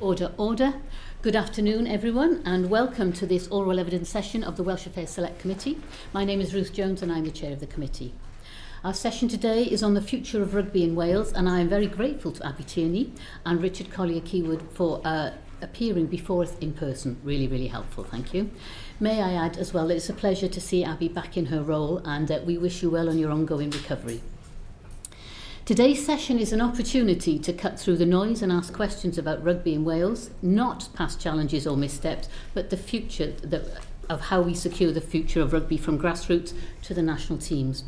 Order, order. Good afternoon, everyone, and welcome to this oral evidence session of the Welsh Affairs Select Committee. My name is Ruth Jones and I'm the chair of the committee. Our session today is on the future of rugby in Wales, and I am very grateful to Abby Tierney and Richard Collier-Keywood for appearing before us in person. Really, really helpful, thank you. May I add as well that it's a pleasure to see Abby back in her role, and we wish you well on your ongoing recovery. Today's session is an opportunity to cut through the noise and ask questions about rugby in Wales, not past challenges or missteps, but the future of how we secure the future of rugby from grassroots to the national teams.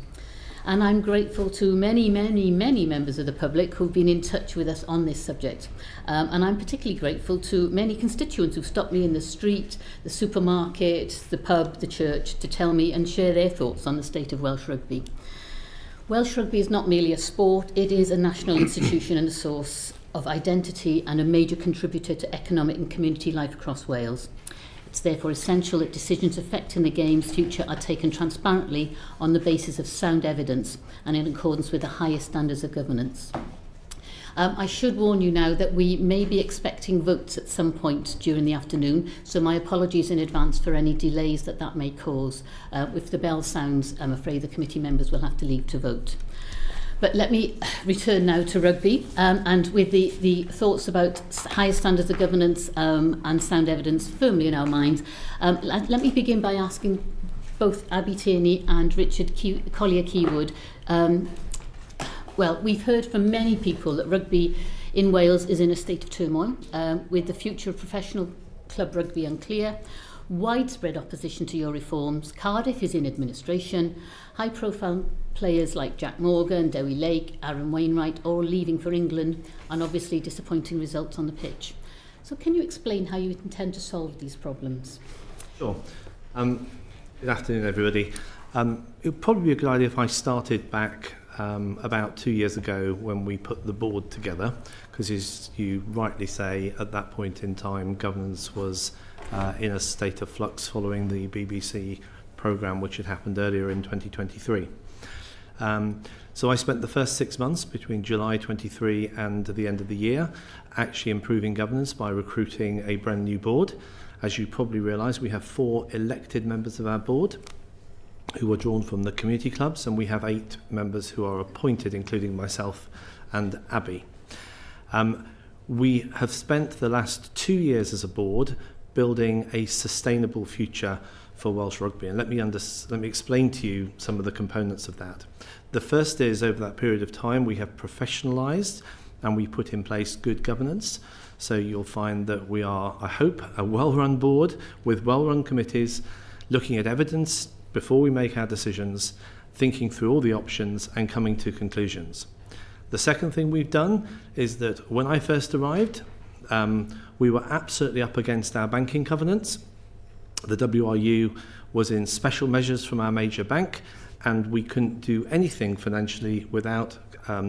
And I'm grateful to many members of the public who've been in touch with us on this subject. And I'm particularly grateful to many constituents who've stopped me in the street, the supermarket, the pub, the church, to tell me and share their thoughts on the state of Welsh rugby. Welsh rugby is not merely a sport, it is a national institution and a source of identity and a major contributor to economic and community life across Wales. It's therefore essential that decisions affecting the game's future are taken transparently on the basis of sound evidence and in accordance with the highest standards of governance. I should warn you now that we may be expecting votes at some point during the afternoon, so my apologies in advance for any delays that may cause. If the bell sounds, I'm afraid the committee members will have to leave to vote. But let me return now to rugby, and with the thoughts about higher standards of governance and sound evidence firmly in our minds. Let me begin by asking both Abby Tierney and Richard Collier-Keywood. Well, we've heard from many people that rugby in Wales is in a state of turmoil, with the future of professional club rugby unclear, widespread opposition to your reforms, Cardiff is in administration, high-profile players like Jack Morgan, Dewi Lake, Aaron Wainwright, all leaving for England, and obviously disappointing results on the pitch. So can you explain how you intend to solve these problems? Sure. Good afternoon, everybody. It would probably be a good idea if I started back about 2 years ago when we put the board together, because as you rightly say, at that point in time governance was in a state of flux following the BBC programme which had happened earlier in 2023. So I spent the first 6 months between July 23 and the end of the year actually improving governance by recruiting a brand new board. As you probably realise, we have 4 elected members of our board who are drawn from the community clubs, and we have 8 members who are appointed, including myself and Abby. We have spent the last 2 years as a board building a sustainable future for Welsh rugby, and let me explain to you some of the components of that. The first is, over that period of time, we have professionalised and we put in place good governance. So you'll find that we are, I hope, a well-run board with well-run committees, looking at evidence before we make our decisions, thinking through all the options and coming to conclusions. The second thing we've done is that when I first arrived, we were absolutely up against our banking covenants. The WRU was in special measures from our major bank, and we couldn't do anything financially without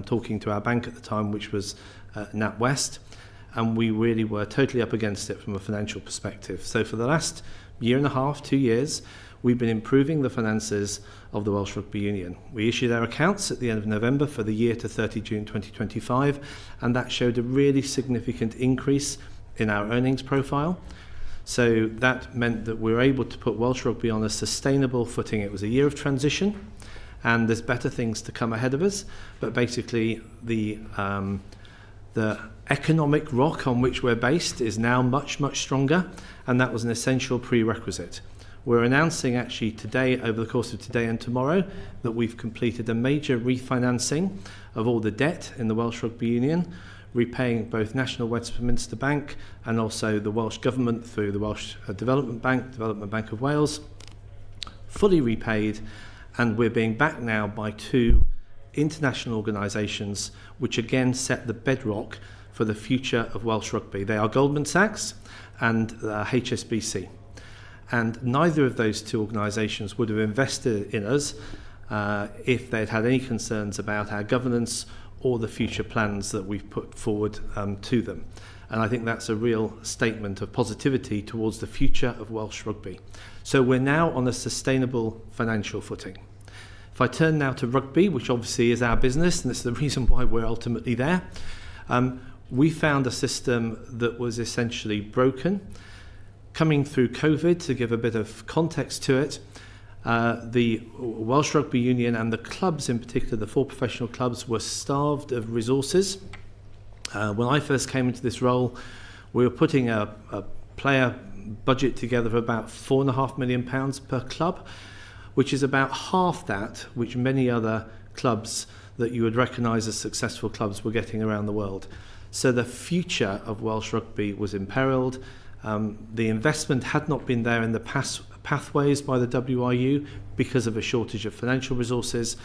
talking to our bank at the time, which was NatWest, and we really were totally up against it from a financial perspective. So for the last year and a half, 2 years, we've been improving the finances of the Welsh Rugby Union. We issued our accounts at the end of November for the year to 30 June 2025, and that showed a really significant increase in our earnings profile. So that meant that we were able to put Welsh Rugby on a sustainable footing. It was a year of transition, and there's better things to come ahead of us, but basically the economic rock on which we're based is now much stronger, and that was an essential prerequisite. We're announcing actually today, over the course of today and tomorrow, that we've completed a major refinancing of all the debt in the Welsh Rugby Union, repaying both National Westminster Bank and also the Welsh Government through the Welsh Development Bank of Wales, fully repaid, and we're being backed now by 2 international organisations which again set the bedrock for the future of Welsh rugby. They are Goldman Sachs and HSBC. And neither of those 2 organisations would have invested in us if they'd had any concerns about our governance or the future plans that we've put forward to them. And I think that's a real statement of positivity towards the future of Welsh rugby. So we're now on a sustainable financial footing. If I turn now to rugby, which obviously is our business, and it's the reason why we're ultimately there, We found a system that was essentially broken. Coming through COVID, to give a bit of context to it, the Welsh Rugby Union and the clubs in particular, the 4 professional clubs, were starved of resources. When I first came into this role, we were putting a player budget together of about £4.5 million per club, which is about half that which many other clubs that you would recognise as successful clubs were getting around the world. So the future of Welsh rugby was imperilled. The investment had not been there in the past pathways by the WRU because of a shortage of financial resources,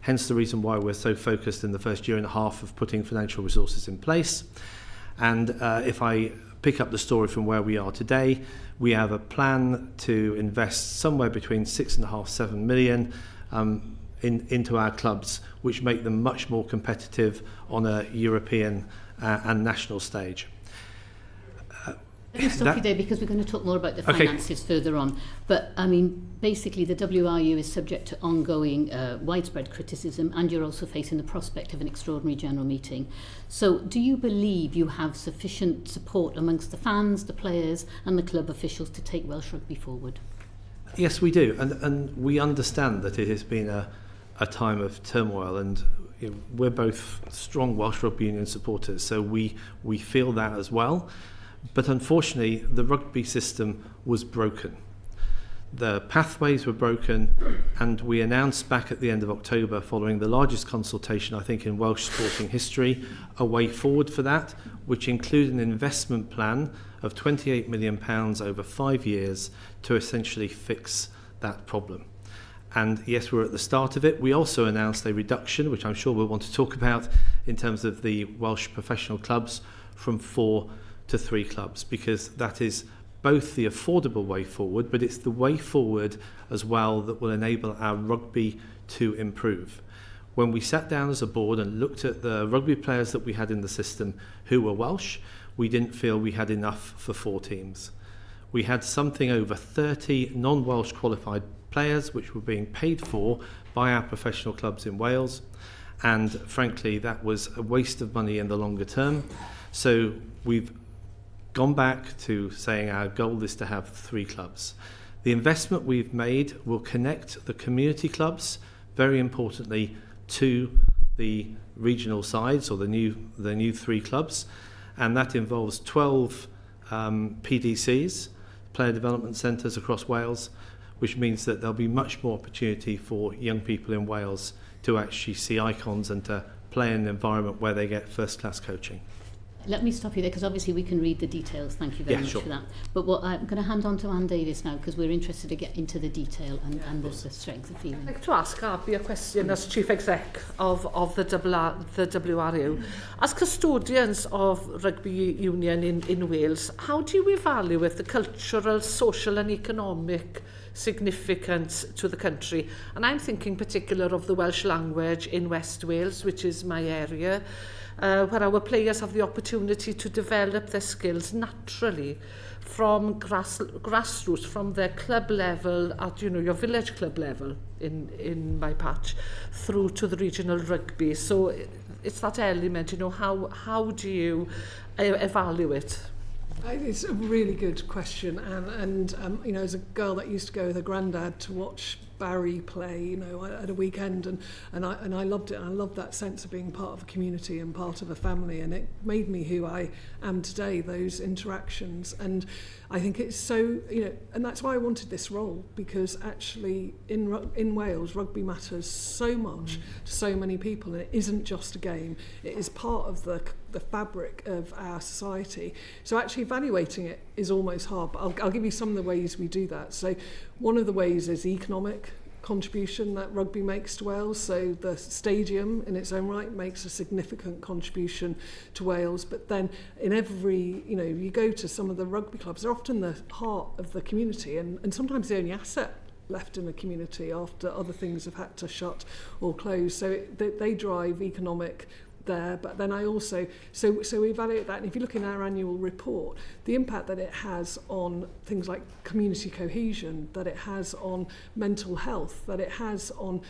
hence the reason why we're so focused in the first year and a half of putting financial resources in place. And if I pick up the story from where we are today, we have a plan to invest somewhere between 6.5–7 million into our clubs, which make them much more competitive on a European and national stage. Let me stop you there because we're going to talk more about the finances further on. But, I mean, basically the WRU is subject to ongoing widespread criticism, and you're also facing the prospect of an extraordinary general meeting. So do you believe you have sufficient support amongst the fans, the players and the club officials to take Welsh rugby forward? Yes, we do. And we understand that it has been a time of turmoil, and we're both strong Welsh Rugby Union supporters, so we feel that as well. But unfortunately, the rugby system was broken. The pathways were broken, and we announced back at the end of October, following the largest consultation, I think, in Welsh sporting history, a way forward for that, which included an investment plan of £28 million over 5 years to essentially fix that problem. And yes, we're at the start of it. We also announced a reduction, which I'm sure we'll want to talk about, in terms of the Welsh professional clubs from 4 to 3 clubs, because that is both the affordable way forward, but it's the way forward as well that will enable our rugby to improve. When we sat down as a board and looked at the rugby players that we had in the system who were Welsh, we didn't feel we had enough for 4 teams. We had something over 30 non-Welsh qualified players which were being paid for by our professional clubs in Wales, and frankly that was a waste of money in the longer term. So we've gone back to saying our goal is to have 3 clubs. The investment we've made will connect the community clubs, very importantly, to the regional sides, or the new 3 clubs, and that involves 12 PDCs, player development centres across Wales, which means that there'll be much more opportunity for young people in Wales to actually see icons and to play in an environment where they get first-class coaching. Let me stop you there, because obviously we can read the details. Thank you very much for that. But what I'm going to hand on to Anne Davies now, because we're interested to get into the detail and the strength of feeling. I'd like to ask Abby a question as Chief Exec of the WRU. As custodians of Rugby Union in Wales, how do you evaluate the cultural, social and economic significance to the country? And I'm thinking particular of the Welsh language in West Wales, which is my area, where our players have the opportunity to develop their skills naturally from grassroots, from their club level at your village club level in my patch, through to the regional rugby. So it's that element, how do you evaluate? It's a really good question, and as a girl that used to go with her granddad to watch Barry play, at a weekend, and I loved it. I loved that sense of being part of a community and part of a family, and it made me who I am today, those interactions. And I think it's so, and that's why I wanted this role, because actually in Wales, rugby matters so much to so many people, and it isn't just a game. It is part of the fabric of our society. So actually evaluating it is almost hard, but I'll give you some of the ways we do that. So one of the ways is economic contribution that rugby makes to Wales. So the stadium in its own right makes a significant contribution to Wales, but then in every, you go to some of the rugby clubs, they're often the heart of the community, and sometimes the only asset left in the community after other things have had to shut or close. So they drive economic there, but then I also so we evaluate that, and if you look in our annual report, the impact that it has on things like community cohesion, that it has on mental health, that it has on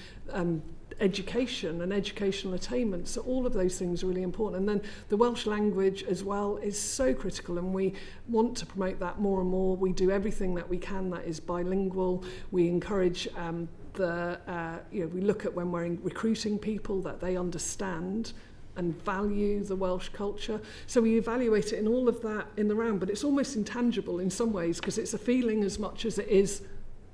education and educational attainment. So all of those things are really important. And then the Welsh language as well is so critical, and we want to promote that more and more. We do everything that we can that is bilingual. We encourage we look at when we're recruiting people that they understand and value the Welsh culture. So we evaluate it in all of that in the round, but it's almost intangible in some ways because it's a feeling as much as it is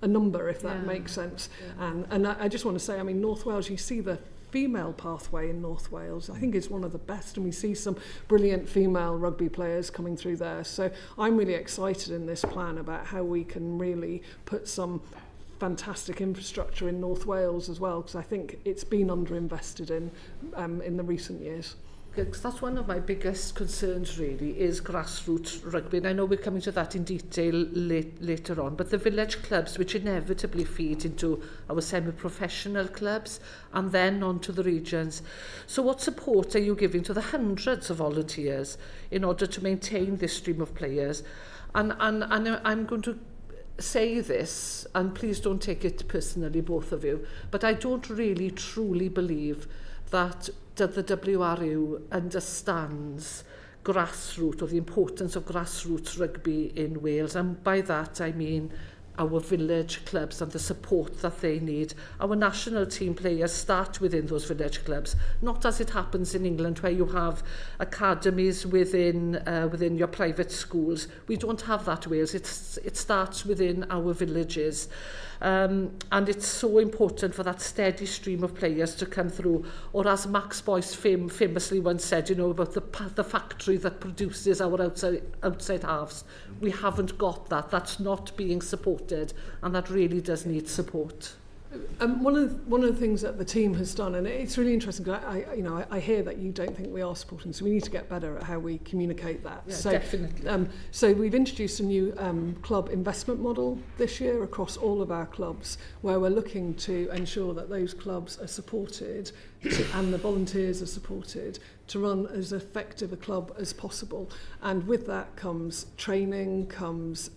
a number, if that makes sense. Yeah. And I just want to say, I mean, North Wales, you see the female pathway in North Wales, I think is one of the best, and we see some brilliant female rugby players coming through there. So I'm really excited in this plan about how we can really put some fantastic infrastructure in North Wales as well, because I think it's been underinvested in the recent years. Because that's one of my biggest concerns really is grassroots rugby, and I know we're coming to that in detail later on, but the village clubs which inevitably feed into our semi-professional clubs and then on to the regions. So what support are you giving to the hundreds of volunteers in order to maintain this stream of players? And I'm going to say this, and please don't take it personally, both of you, but I don't really truly believe that the WRU understands grassroots, or the importance of grassroots rugby in Wales, and by that I mean our village clubs and the support that they need. Our national team players start within those village clubs, not as it happens in England where you have academies within your private schools. We don't have that in Wales. It starts within our villages. And it's so important for that steady stream of players to come through. Or as Max Boyce famously once said, you know, about the factory that produces our outside halves. We haven't got that. That's not being supported, and that really does need support. One of the things that the team has done, and it's really interesting, because I hear that you don't think we are supporting, so we need to get better at how we communicate that. Yeah, so, definitely. So we've introduced a new club investment model this year across all of our clubs, where we're looking to ensure that those clubs are supported and the volunteers are supported to run as effective a club as possible. And with that comes training, comes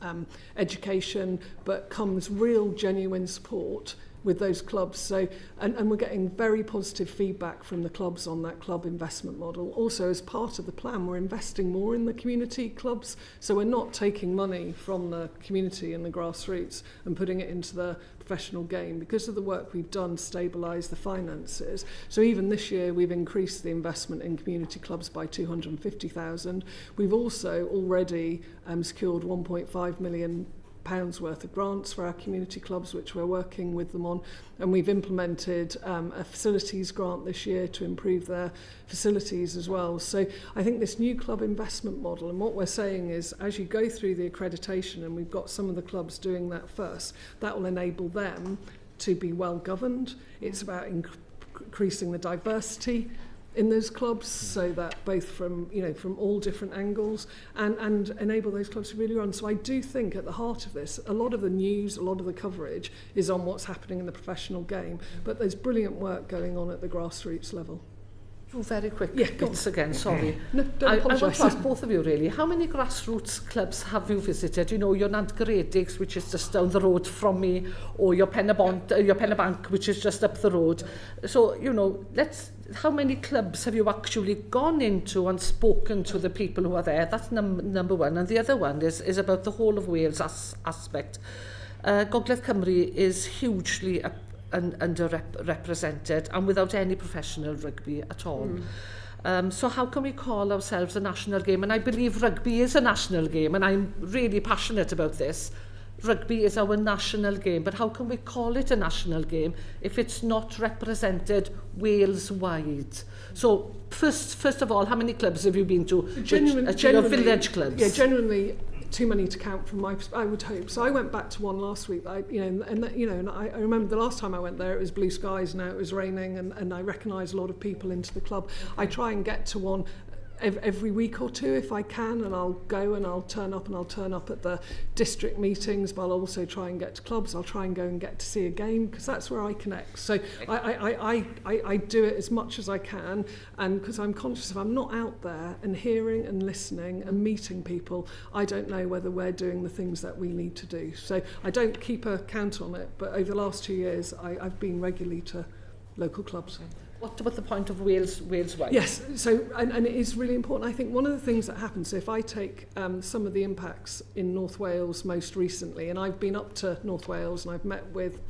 education, but comes real genuine support with those clubs. So, and we're getting very positive feedback from the clubs on that club investment model. Also, as part of the plan, we're investing more in the community clubs. So we're not taking money from the community and the grassroots and putting it into the professional game because of the work we've done to stabilise the finances. So even this year, we've increased the investment in community clubs by 250,000. We've also already secured 1.5 million pounds worth of grants for our community clubs, which we're working with them on, and we've implemented a facilities grant this year to improve their facilities as well. So I think this new club investment model, and what we're saying is as you go through the accreditation, and we've got some of the clubs doing that first, that will enable them to be well governed. It's about increasing the diversity in those clubs, so that both from all different angles, and enable those clubs to really run. So I do think at the heart of this, a lot of the news, a lot of the coverage is on what's happening in the professional game, but there's brilliant work going on at the grassroots level. Oh, very quick. Yeah, bits again, sorry. No, don't apologise. I want to ask both of you really, how many grassroots clubs have you visited? You know, your Nantgaredigs, which is just down the road from me, or your Pennebank, which is just up the road. So, you know, how many clubs have you actually gone into and spoken to the people who are there? That's number one. And the other one is about the whole of Wales aspect. Gogledd Cymru is hugely underrepresented and without any professional rugby at all. So how can we call ourselves a national game? And I believe rugby is a national game, and I'm really passionate about this. Rugby is our national game, but how can we call it a national game if it's not represented Wales-wide? So first of all, how many clubs have you been to? Generally, village clubs? Yeah, generally too many to count from my perspective, I would hope. So I went back to one last week. I remember the last time I went there, it was blue skies, now it was raining, and I recognise a lot of people into the club. I try and get to one every week or two if I can, and I'll go and I'll turn up at the district meetings, but I'll also try and get to clubs. I'll try and go and get to see a game, because that's where I connect. So I do it as much as I can, and because I'm conscious if I'm not out there and hearing and listening and meeting people, I don't know whether we're doing the things that we need to do. So I don't keep a count on it, but over the last 2 years I've been regularly to local clubs. What about the point of Wales-wide? Yes, so and it is really important. I think one of the things that happens, so if I take some of the impacts in North Wales most recently, and I've been up to North Wales and I've met with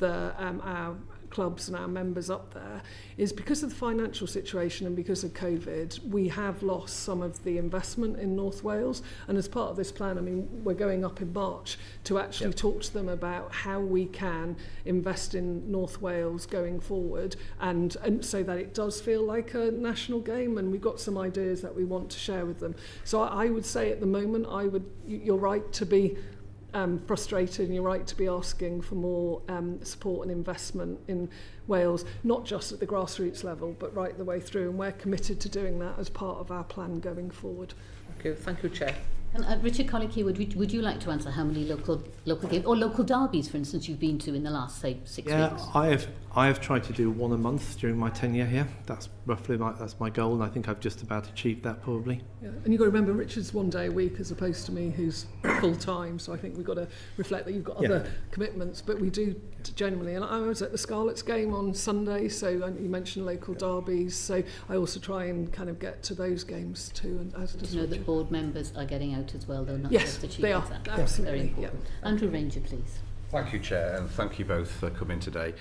our clubs and our members up there, is because of the financial situation and because of COVID, we have lost some of the investment in North Wales. And as part of this plan, I mean, we're going up in March to actually talk to them about how we can invest in North Wales going forward and so that it does feel like a national game. And we've got some ideas that we want to share with them. So I would say at the moment, you're right to be frustrated, and you're right to be asking for more support and investment in Wales, not just at the grassroots level, but right the way through. And we're committed to doing that as part of our plan going forward. Thank you, Chair. And Richard Collier-Keywood, would you like to answer how many local games or local derbies, for instance, you've been to in the last, say, 6 weeks? I have tried to do one a month during my tenure here. That's roughly that's my goal, and I think I've just about achieved that probably. Yeah. And you've got to remember, Richard's 1 day a week as opposed to me, who's full time. So I think we've got to reflect that you've got other commitments, but we do generally. And I was at the Scarlets game on Sunday, so you mentioned local derbies. So I also try and kind of get to those games too. And as to know that board members are getting out as well, though, not yes, just the chief they are. exec. Absolutely. Very important. Andrew Ranger, please. Thank you, Chair, and thank you both for coming today.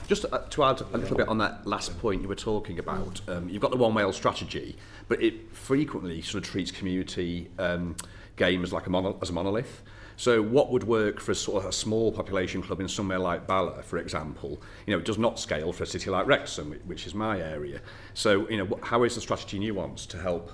Just to add a little bit on that last point you were talking about, you've got the One Wales strategy, but it frequently sort of treats community games like as a monolith. So what would work for sort of a small population club in somewhere like Bala, for example, it does not scale for a city like Wrexham, which is my area. So, how is the strategy nuanced to help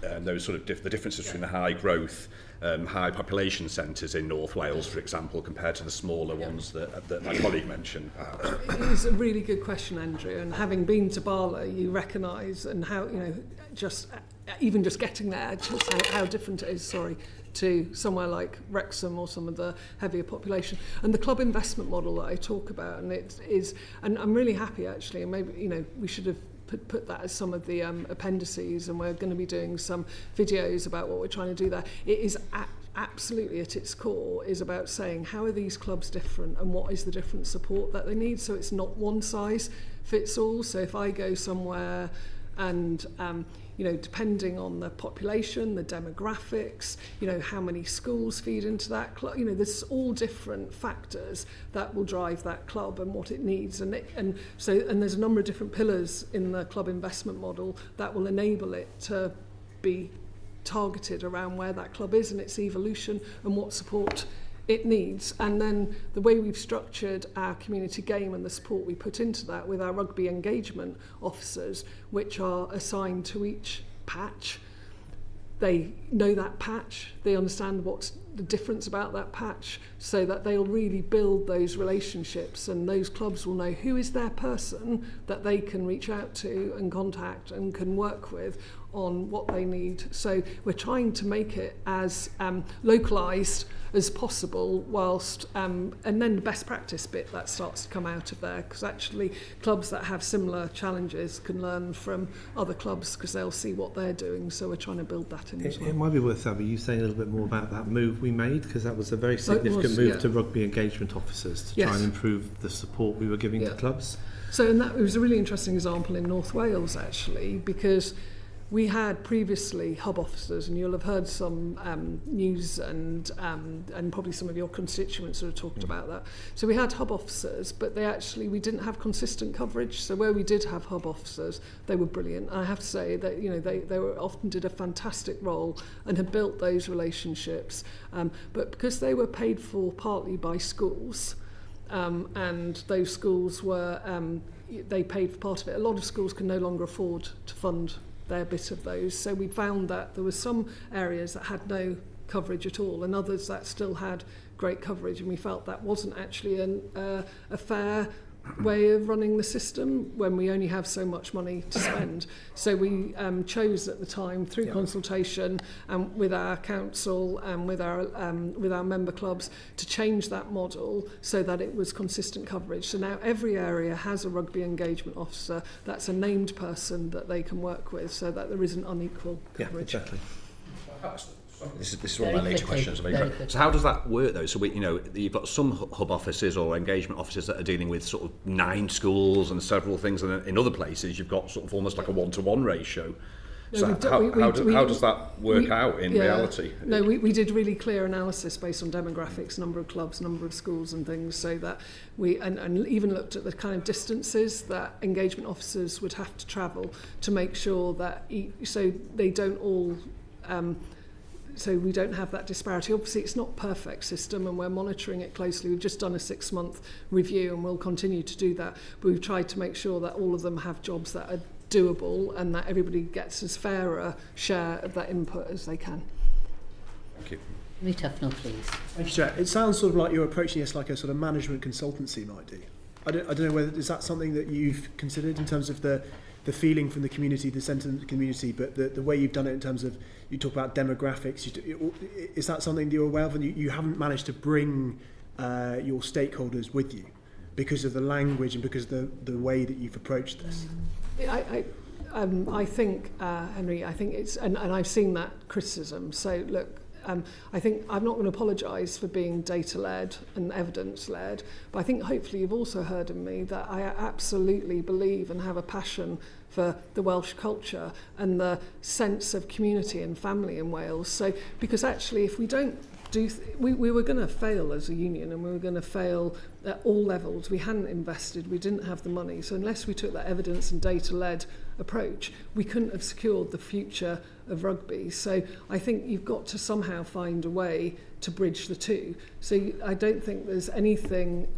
those sort of the differences between the high growth, high population centres in North Wales, for example, compared to the smaller ones that my colleague mentioned, perhaps? It is a really good question, Andrew. And having been to Bala, you recognise and how, just getting there, just how different it is, to somewhere like Wrexham or some of the heavier population. And the club investment model that I talk about, and it is, and I'm really happy actually, and maybe, we should have put that as some of the appendices, and we're going to be doing some videos about what we're trying to do there. It is absolutely at its core is about saying how are these clubs different and what is the different support that they need. So it's not one size fits all. So if I go somewhere and depending on the population, the demographics, how many schools feed into that club, there's all different factors that will drive that club and what it needs. And there's a number of different pillars in the club investment model that will enable it to be targeted around where that club is and its evolution and what support it needs. And then the way we've structured our community game and the support we put into that with our rugby engagement officers, which are assigned to each patch. They know that patch, they understand what's the difference about that patch, so that they'll really build those relationships, and those clubs will know who is their person that they can reach out to and contact and can work with on what they need. So we're trying to make it as localised as possible, whilst and then the best practice bit that starts to come out of there, because actually clubs that have similar challenges can learn from other clubs because they'll see what they're doing. So we're trying to build that in as well. It might be worth you saying a little bit more about that move we made, because that was a very significant move to rugby engagement officers to try and improve the support we were giving to clubs. So, and that was a really interesting example in North Wales actually, because we had previously hub officers, and you'll have heard some news and probably some of your constituents who have talked about that. So we had hub officers, but we didn't have consistent coverage. So where we did have hub officers, they were brilliant. I have to say that they often did a fantastic role and had built those relationships. But because they were paid for partly by schools, and those schools were they paid for part of it. A lot of schools can no longer afford to fund their bit of those. So we found that there were some areas that had no coverage at all and others that still had great coverage, and we felt that wasn't actually a fair way of running the system when we only have so much money to spend. So we chose at the time, through consultation and with our council and with our member clubs, to change that model so that it was consistent coverage. So now every area has a rugby engagement officer that's a named person that they can work with, so that there isn't unequal coverage. Yeah, exactly. This is one of my Very later quickly, questions. very quickly. So how does that work though? So you've got some hub offices or engagement offices that are dealing with sort of 9 schools and several things, and in other places you've got sort of almost like a 1-to-1 ratio. No, So how does that work out in reality? No, we did really clear analysis based on demographics, number of clubs, number of schools and things, so that and even looked at the kind of distances that engagement officers would have to travel to make sure that so they don't all so we don't have that disparity. Obviously, it's not a perfect system and we're monitoring it closely. We've just done a 6-month review and we'll continue to do that. But we've tried to make sure that all of them have jobs that are doable and that everybody gets as fair a share of that input as they can. Thank you. Lee Tufnell, please. Thank you, Chair. It sounds sort of like you're approaching this like a sort of management consultancy might do. I don't know whether, is that something that you've considered in terms of the feeling from the community, the sentiment of the community, but the way you've done it in terms of, you talk about demographics, is that something that you're aware of and you haven't managed to bring your stakeholders with you because of the language and because of the way that you've approached this? I think, Henry, I think it's, and I've seen that criticism. So look, I think I'm not going to apologise for being data-led and evidence-led, but I think hopefully you've also heard in me that I absolutely believe and have a passion for the Welsh culture and the sense of community and family in Wales. So, because actually if we don't we were going to fail as a union and we were going to fail at all levels. We hadn't invested, we didn't have the money. So unless we took that evidence and data-led approach, we couldn't have secured the future of rugby. So I think you've got to somehow find a way to bridge the two. So I don't think there's anything...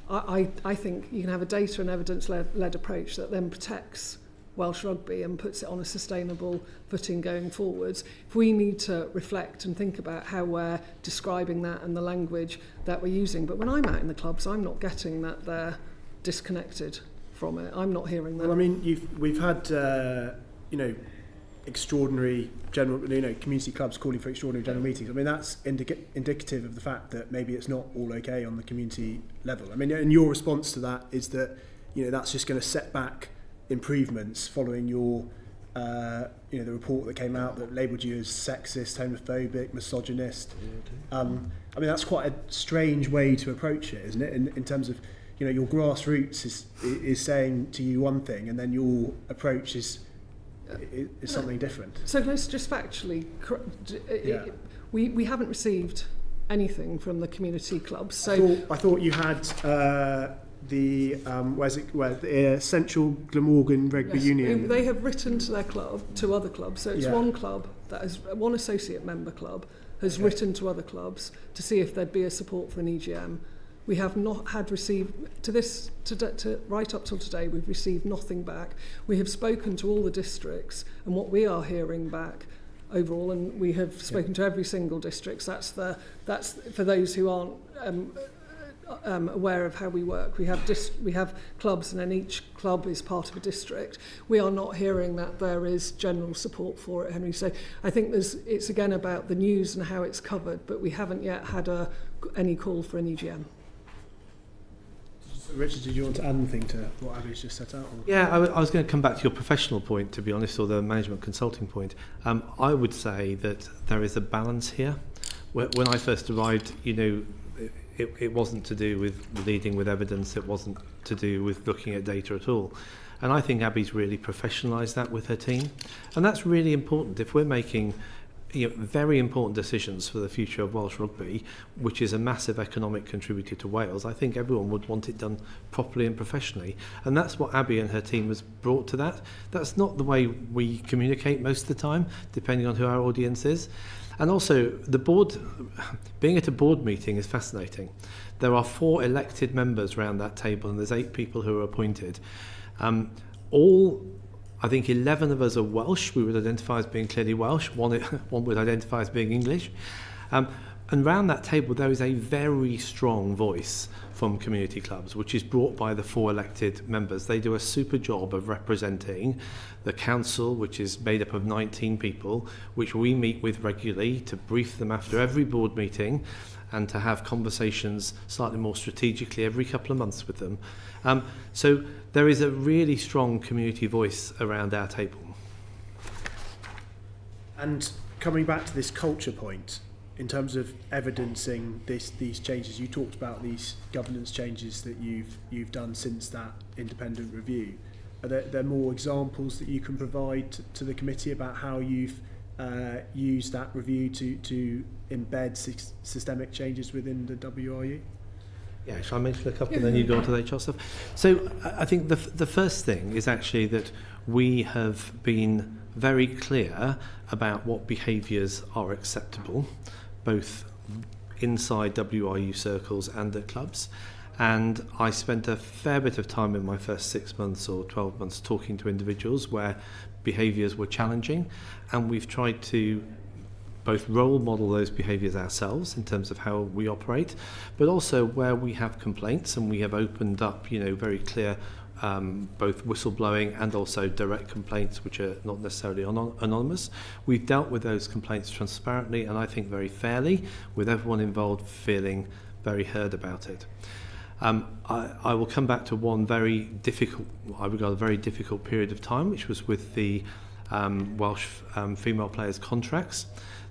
I think you can have a data and evidence-led approach that then protects Welsh rugby and puts it on a sustainable footing going forwards. If we need to reflect and think about how we're describing that and the language that we're using. But when I'm out in the clubs, I'm not getting that they're disconnected from it. I'm not hearing that. Well, I mean, we've had, extraordinary general, community clubs calling for extraordinary general meetings. I mean, that's indicative of the fact that maybe it's not all okay on the community level. I mean, and your response to that is that, that's just going to set back improvements following your, the report that came out that labelled you as sexist, homophobic, misogynist. I mean, that's quite a strange way to approach it, isn't it? In terms of, your grassroots is saying to you one thing, and then your approach is something different. So let's just factually, we haven't received anything from the community clubs. So I thought you had the Central Glamorgan Rugby Union. They have written to their club, to other clubs. So it's one club that is one associate member club has written to other clubs to see if there'd be a support for an EGM. We have not had received to right up till today. We've received nothing back. We have spoken to all the districts, and what we are hearing back overall, and we have spoken to every single district. That's for those who aren't aware of how we work. We have clubs, and then each club is part of a district. We are not hearing that there is general support for it, Henry. So I think it's again about the news and how it's covered, but we haven't yet had any call for an EGM. Richard, did you want to add anything to what Abby's just set out? Or? Yeah, I was going to come back to your professional point, to be honest, or the management consulting point. I would say that there is a balance here. When I first arrived, it wasn't to do with leading with evidence, it wasn't to do with looking at data at all. And I think Abby's really professionalised that with her team. And that's really important. If we're making very important decisions for the future of Welsh rugby, which is a massive economic contributor to Wales, I think everyone would want it done properly and professionally. And that's what Abby and her team has brought to that. That's not the way we communicate most of the time, depending on who our audience is. And also, the board, being at a board meeting is fascinating. There are 4 elected members around that table, and there's 8 people who are appointed. I think 11 of us are Welsh. We would identify as being clearly Welsh. One would identify as being English. And around that table, there is a very strong voice from community clubs, which is brought by the 4 elected members. They do a super job of representing the council, which is made up of 19 people, which we meet with regularly to brief them after every board meeting and to have conversations slightly more strategically every couple of months with them. So there is a really strong community voice around our table. And coming back to this culture point, in terms of evidencing these changes, you talked about these governance changes that you've done since that independent review. Are there more examples that you can provide to the committee about how you've used that review to embed systemic changes within the WRU? Yeah, shall I mention a couple and then you go on to the HR stuff? So I think the first thing is actually that we have been very clear about what behaviours are acceptable, both inside WRU circles and at clubs. And I spent a fair bit of time in my first 6 months or 12 months talking to individuals where behaviours were challenging, and we've tried to both role model those behaviours ourselves in terms of how we operate, but also where we have complaints, and we have opened up, very clear both whistleblowing and also direct complaints which are not necessarily anonymous. We've dealt with those complaints transparently and I think very fairly, with everyone involved feeling very heard about it. I will come back to one very difficult, I regard a very difficult period of time, which was with the Welsh female players' contracts.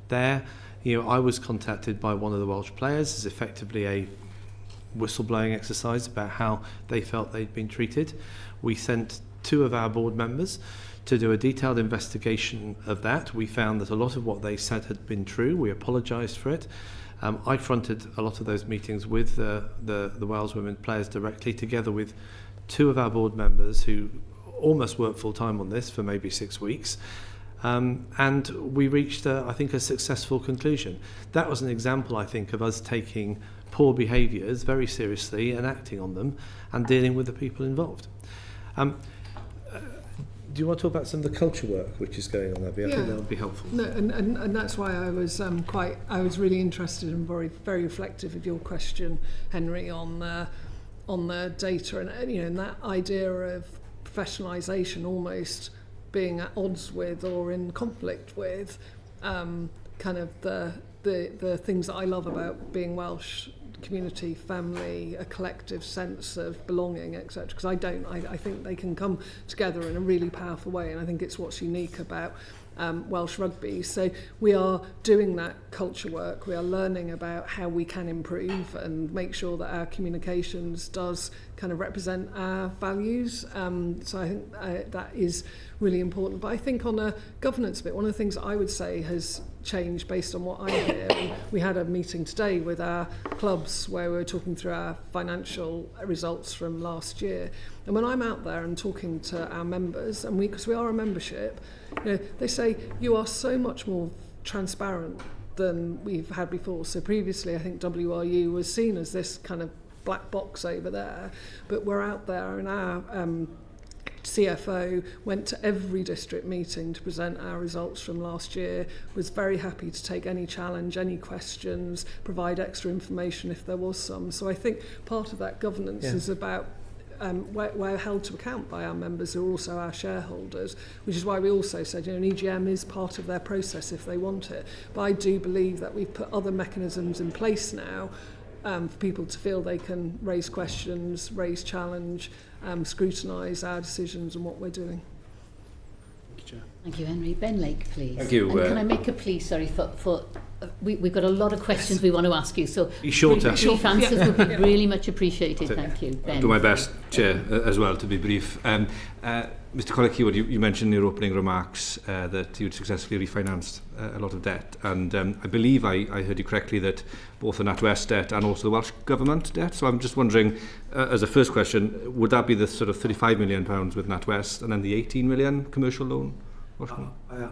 There, I was contacted by one of the Welsh players as effectively a whistleblowing exercise about how they felt they'd been treated. We sent 2 of our board members to do a detailed investigation of that. We found that a lot of what they said had been true. We apologised for it. I fronted a lot of those meetings with the Wales women players directly, together with 2 of our board members who almost worked full time on this for maybe 6 weeks. And we reached, I think, a successful conclusion. That was an example, I think, of us taking poor behaviours very seriously and acting on them and dealing with the people involved. Do you want to talk about some of the culture work which is going on there? I think that would be helpful. No, and that's why I was really interested and very, very reflective of your question, Henry, on the data and that idea of professionalisation almost being at odds with or in conflict with kind of the things that I love about being Welsh: community, family, a collective sense of belonging, etc. Because I think they can come together in a really powerful way, and I think it's what's unique about Welsh rugby. So we are doing that culture work. We are learning about how we can improve and make sure that our communications does kind of represent our values. So I think that is really important. But I think on a governance bit, one of the things that I would say has changed based on what I hear. We had a meeting today with our clubs where we were talking through our financial results from last year. And when I'm out there and talking to our members, and because we are a membership, they say you are so much more transparent than we've had before. So previously, I think WRU was seen as this kind of black box over there, but we're out there, and our CFO went to every district meeting to present our results from last year, was very happy to take any challenge, any questions, provide extra information if there was some. So I think part of that governance is about we're held to account by our members who are also our shareholders, which is why we also said an EGM is part of their process if they want it. But I do believe that we've put other mechanisms in place now for people to feel they can raise questions, raise challenge, scrutinise our decisions and what we're doing. Thank you, Henry. Ben Lake, please. Thank you. And can I make a plea, for we've got a lot of questions we want to ask you, so be shorter. Brief answers would be really much appreciated. Thank you, Ben. I'll do my best, Chair, as well, to be brief. Mr. Collier-Keywood, you mentioned in your opening remarks that you'd successfully refinanced a lot of debt, and I believe I heard you correctly that both the NatWest debt and also the Welsh Government debt. So I'm just wondering, as a first question, would that be the sort of £35 million with NatWest and then the 18 million commercial loan?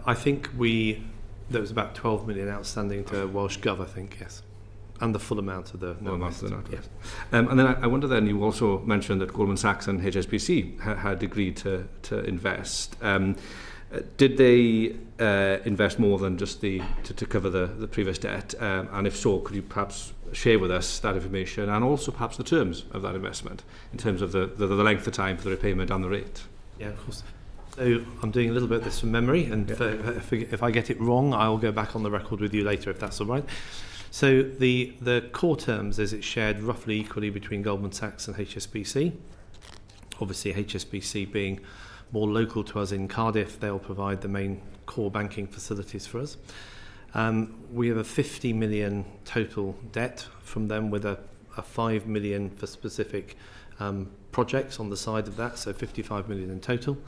I think there was about 12 million outstanding to Welsh Gov, I think, yes. And the full amount of the NatWest. Yes. And then I wonder then, you also mentioned that Goldman Sachs and HSBC had agreed to invest. Did they invest more than just to cover the previous debt? And if so, could you perhaps share with us that information and also perhaps the terms of that investment in terms of the length of time for the repayment and the rate? Yeah, of course. So I'm doing a little bit of this from memory, and if I get it wrong, I'll go back on the record with you later, if that's all right. So the core terms is it's shared roughly equally between Goldman Sachs and HSBC. Obviously, HSBC being more local to us in Cardiff, they'll provide the main core banking facilities for us. We have a 50 million total debt from them, with a 5 million for specific projects on the side of that, so 55 million in total.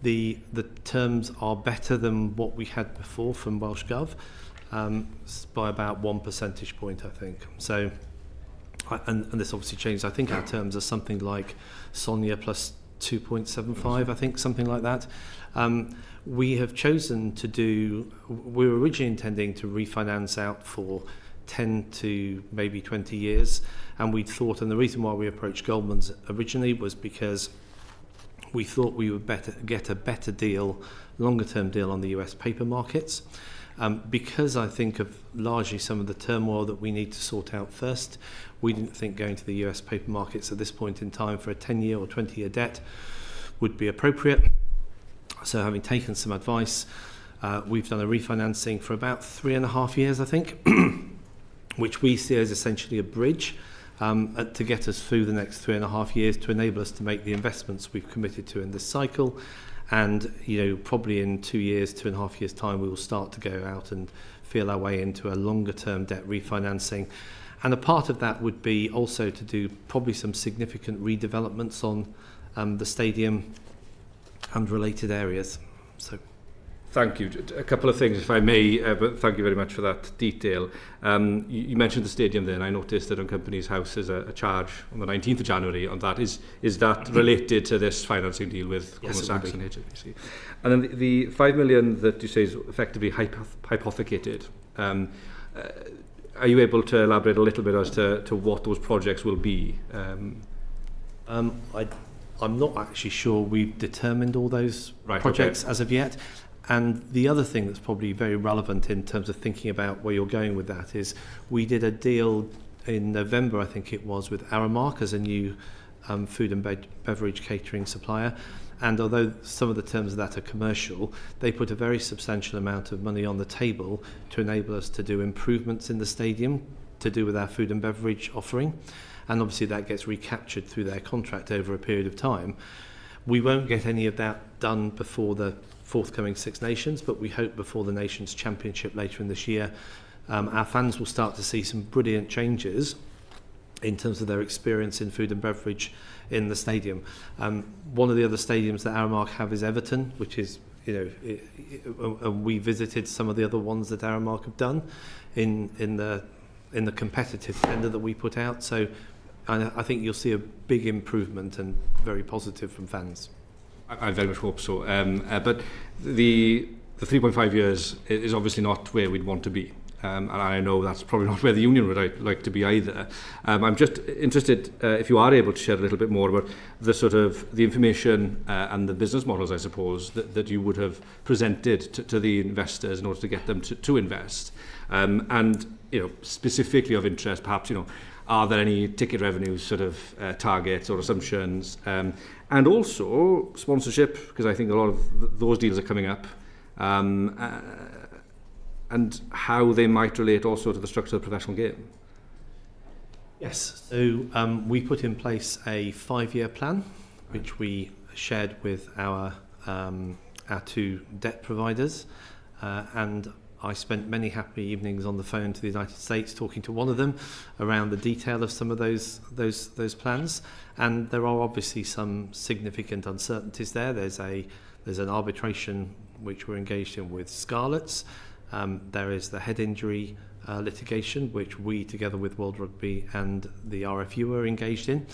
The terms are better than what we had before from Welsh Gov, by about 1 percentage point, I think. So, and this obviously changed. I think our terms are something like SONIA plus 2.75, I think, something like that. We have chosen to do, we were originally intending to refinance out for 10 to maybe 20 years, and we thought, and the reason why we approached Goldman's originally was because we thought we would get a better deal, longer term deal on the US paper markets, because I think of largely some of the turmoil that we need to sort out first. We didn't think going to the US paper markets at this point in time for a 10-year or 20-year debt would be appropriate. So having taken some advice, we've done a refinancing for about 3.5 years, I think, which we see as essentially a bridge to get us through the next 3.5 years, to enable us to make the investments we've committed to in this cycle. And, you know, probably in 2 years, 2.5 years' time, we will start to go out and feel our way into a longer-term debt refinancing. And a part of that would be also to do probably some significant redevelopments on the stadium and related areas. So, thank you. A couple of things, if I may, but thank you very much for that detail. You mentioned the stadium there, and I noticed that on Company's House is a charge on the 19th of January on that. Is that related to this financing deal with Goldman Sachs and HSBC? And then the 5 million that you say is effectively hypothecated, are you able to elaborate a little bit as to what those projects will be? I'm not actually sure we've determined all those projects as of yet. And the other thing that's probably very relevant in terms of thinking about where you're going with that is we did a deal in November, I think it was, with Aramark as a new food and beverage catering supplier. And although some of the terms of that are commercial, they put a very substantial amount of money on the table to enable us to do improvements in the stadium to do with our food and beverage offering. And obviously that gets recaptured through their contract over a period of time. We won't get any of that done before the forthcoming Six Nations, but we hope before the Nations Championship later in this year, our fans will start to see some brilliant changes in terms of their experience in food and beverage in the stadium. One of the other stadiums that Aramark have is Everton, which is, you know, we visited some of the other ones that Aramark have done in the competitive tender that we put out. So I think you'll see a big improvement and very positive from fans. I very much hope so. But the 3.5 years is obviously not where we'd want to be. And I know that's probably not where the union would like to be either. I'm just interested if you are able to share a little bit more about the sort of the information and the business models, I suppose, that you would have presented to the investors in order to get them to invest. And, you know, specifically of interest, perhaps, you know, are there any ticket revenue sort of targets or assumptions? And also sponsorship, because I think a lot of those deals are coming up. And how they might relate also to the structure of the professional game. Yes, so we put in place a 5-year plan, which we shared with our 2 debt providers, and I spent many happy evenings on the phone to the United States talking to one of them around the detail of some of those plans, and there are obviously some significant uncertainties there. There's an arbitration which we're engaged in with Scarlets. There is the head injury litigation, which we, together with World Rugby and the RFU, are engaged in.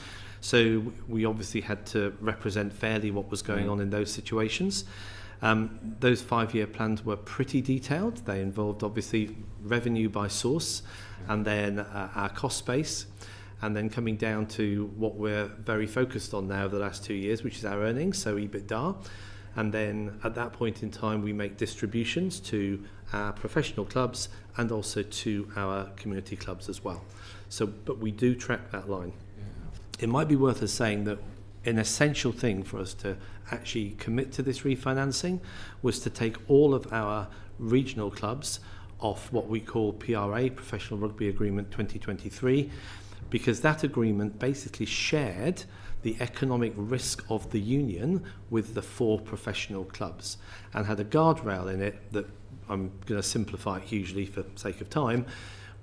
So we obviously had to represent fairly what was going on in those situations. Those 5-year plans were pretty detailed. They involved obviously revenue by source, and then our cost base, and then coming down to what we're very focused on now the last 2 years, which is our earnings, so EBITDA. And then at that point in time, we make distributions to our professional clubs and also to our community clubs as well. So, but we do track that line. It might be worth us saying that an essential thing for us to actually commit to this refinancing was to take all of our regional clubs off what we call PRA, Professional Rugby Agreement 2023, because that agreement basically shared the economic risk of the union with the 4 professional clubs and had a guardrail in it that I'm going to simplify it hugely for sake of time,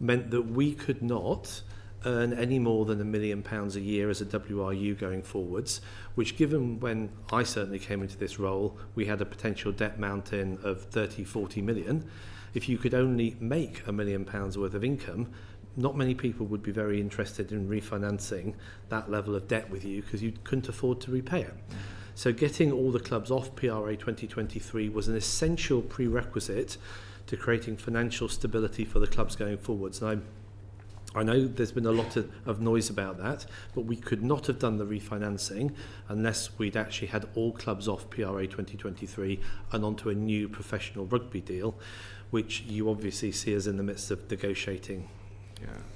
meant that we could not earn any more than £1 million a year as a WRU going forwards, which, given when I certainly came into this role, we had a potential debt mountain of 30-40 million. If you could only make £1 million worth of income, not many people would be very interested in refinancing that level of debt with you, because you couldn't afford to repay it. So getting all the clubs off PRA 2023 was an essential prerequisite to creating financial stability for the clubs going forwards. And I know there's been a lot of noise about that, but we could not have done the refinancing unless we'd actually had all clubs off PRA 2023 and onto a new professional rugby deal, which you obviously see us in the midst of negotiating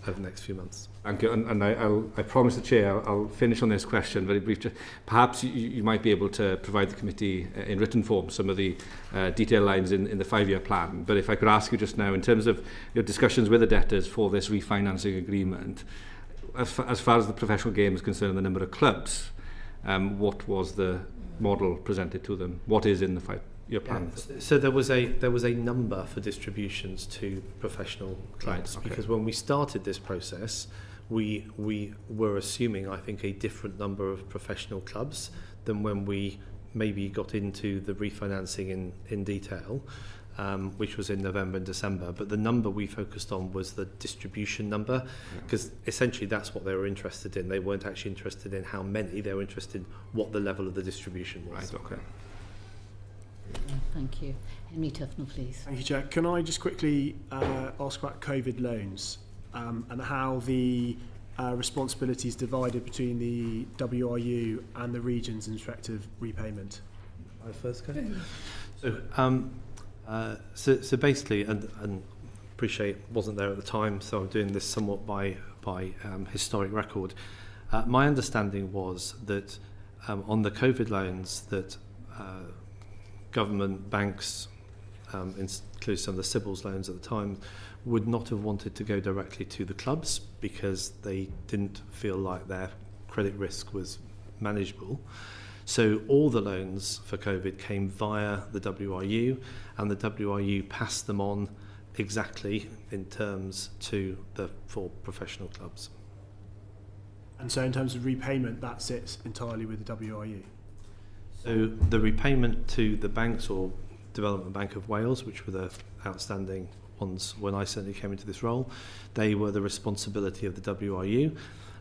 over the next few months. Thank you. And I promise the Chair, I'll finish on this question very briefly. Perhaps you might be able to provide the committee in written form some of the detailed lines in the 5-year plan. But if I could ask you just now, in terms of your discussions with the debtors for this refinancing agreement, as far as the professional game is concerned, the number of clubs, what was the model presented to them? What is in the 5-year plan? So there was a number for distributions to professional clubs, okay. Because when we started this process, we were assuming, I think, a different number of professional clubs than when we maybe got into the refinancing in detail, which was in November and December. But the number we focused on was the distribution number, because essentially that's what they were interested in. They weren't actually interested in how many, they were interested in what the level of the distribution was. Right, okay. Thank you. Henry Tufnell, please. Thank you, Chair. Can I just quickly ask about COVID loans and how the responsibility is divided between the WRU and the regions in respect of repayment? I first go. So basically, and appreciate wasn't there at the time, so I'm doing this somewhat by historic record. My understanding was that on the COVID loans that government banks, including some of the Sybil's loans at the time, would not have wanted to go directly to the clubs because they didn't feel like their credit risk was manageable. So all the loans for COVID came via the WRU, and the WRU passed them on exactly in terms to the 4 professional clubs. And so in terms of repayment, that sits entirely with the WRU? So the repayment to the banks, or Development Bank of Wales, which were the outstanding ones when I certainly came into this role, they were the responsibility of the WRU,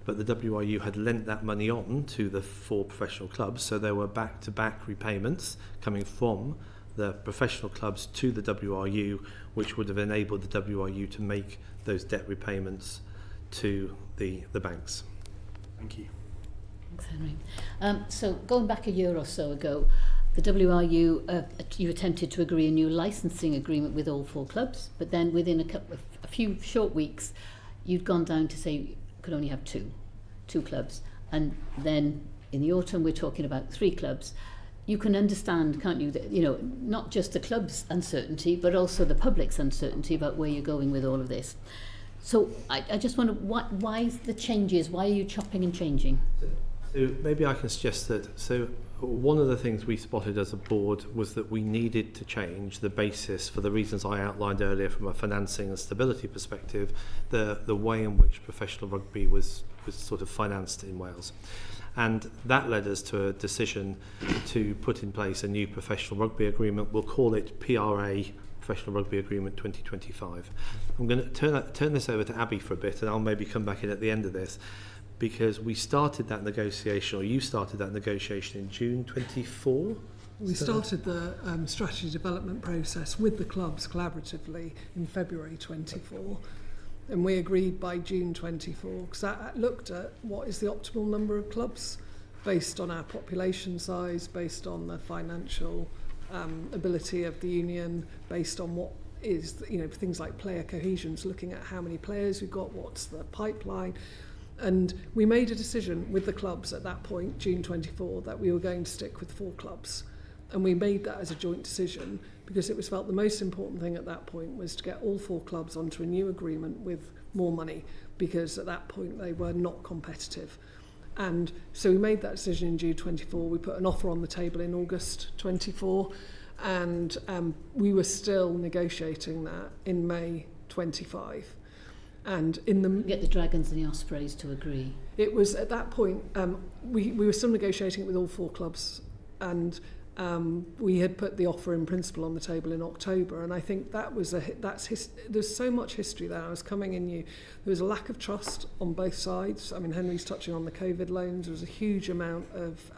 but the WRU had lent that money on to the 4 professional clubs, so there were back-to-back repayments coming from the professional clubs to the WRU, which would have enabled the WRU to make those debt repayments to the banks. Thank you. Thanks, Henry. So going back a year or so ago, the WRU, you attempted to agree a new licensing agreement with all 4 clubs, but then within a few short weeks, you'd gone down to say you could only have two clubs. And then in the autumn, we're talking about 3 clubs. You can understand, can't you, that, not just the club's uncertainty, but also the public's uncertainty about where you're going with all of this. So I just wonder, why is the changes? Why are you chopping and changing? So maybe I can suggest that. So one of the things we spotted as a board was that we needed to change the basis for the reasons I outlined earlier from a financing and stability perspective, the way in which professional rugby was sort of financed in Wales. And that led us to a decision to put in place a new professional rugby agreement. We'll call it PRA, Professional Rugby Agreement 2025. I'm going to turn this over to Abby for a bit, and I'll maybe come back in at the end of this, because we started that negotiation, or you started that negotiation in June 24? We started the strategy development process with the clubs collaboratively in February 24, and we agreed by June 24, because that looked at what is the optimal number of clubs based on our population size, based on the financial ability of the union, based on what is, things like player cohesion, so looking at how many players we've got, what's the pipeline. And we made a decision with the clubs at that point, June 24, that we were going to stick with 4 clubs. And we made that as a joint decision because it was felt the most important thing at that point was to get all 4 clubs onto a new agreement with more money, because at that point they were not competitive. And so we made that decision in June 24. We put an offer on the table in August 24. And we were still negotiating that in May 25. And in the Get the Dragons and the Ospreys to agree. it was at that point we were still negotiating it with all 4 clubs, and we had put the offer in principle on the table in October, and I think that was there's so much history there. I was coming in there was a lack of trust on both sides. I mean, Henry's touching on the COVID loans. There was a huge amount of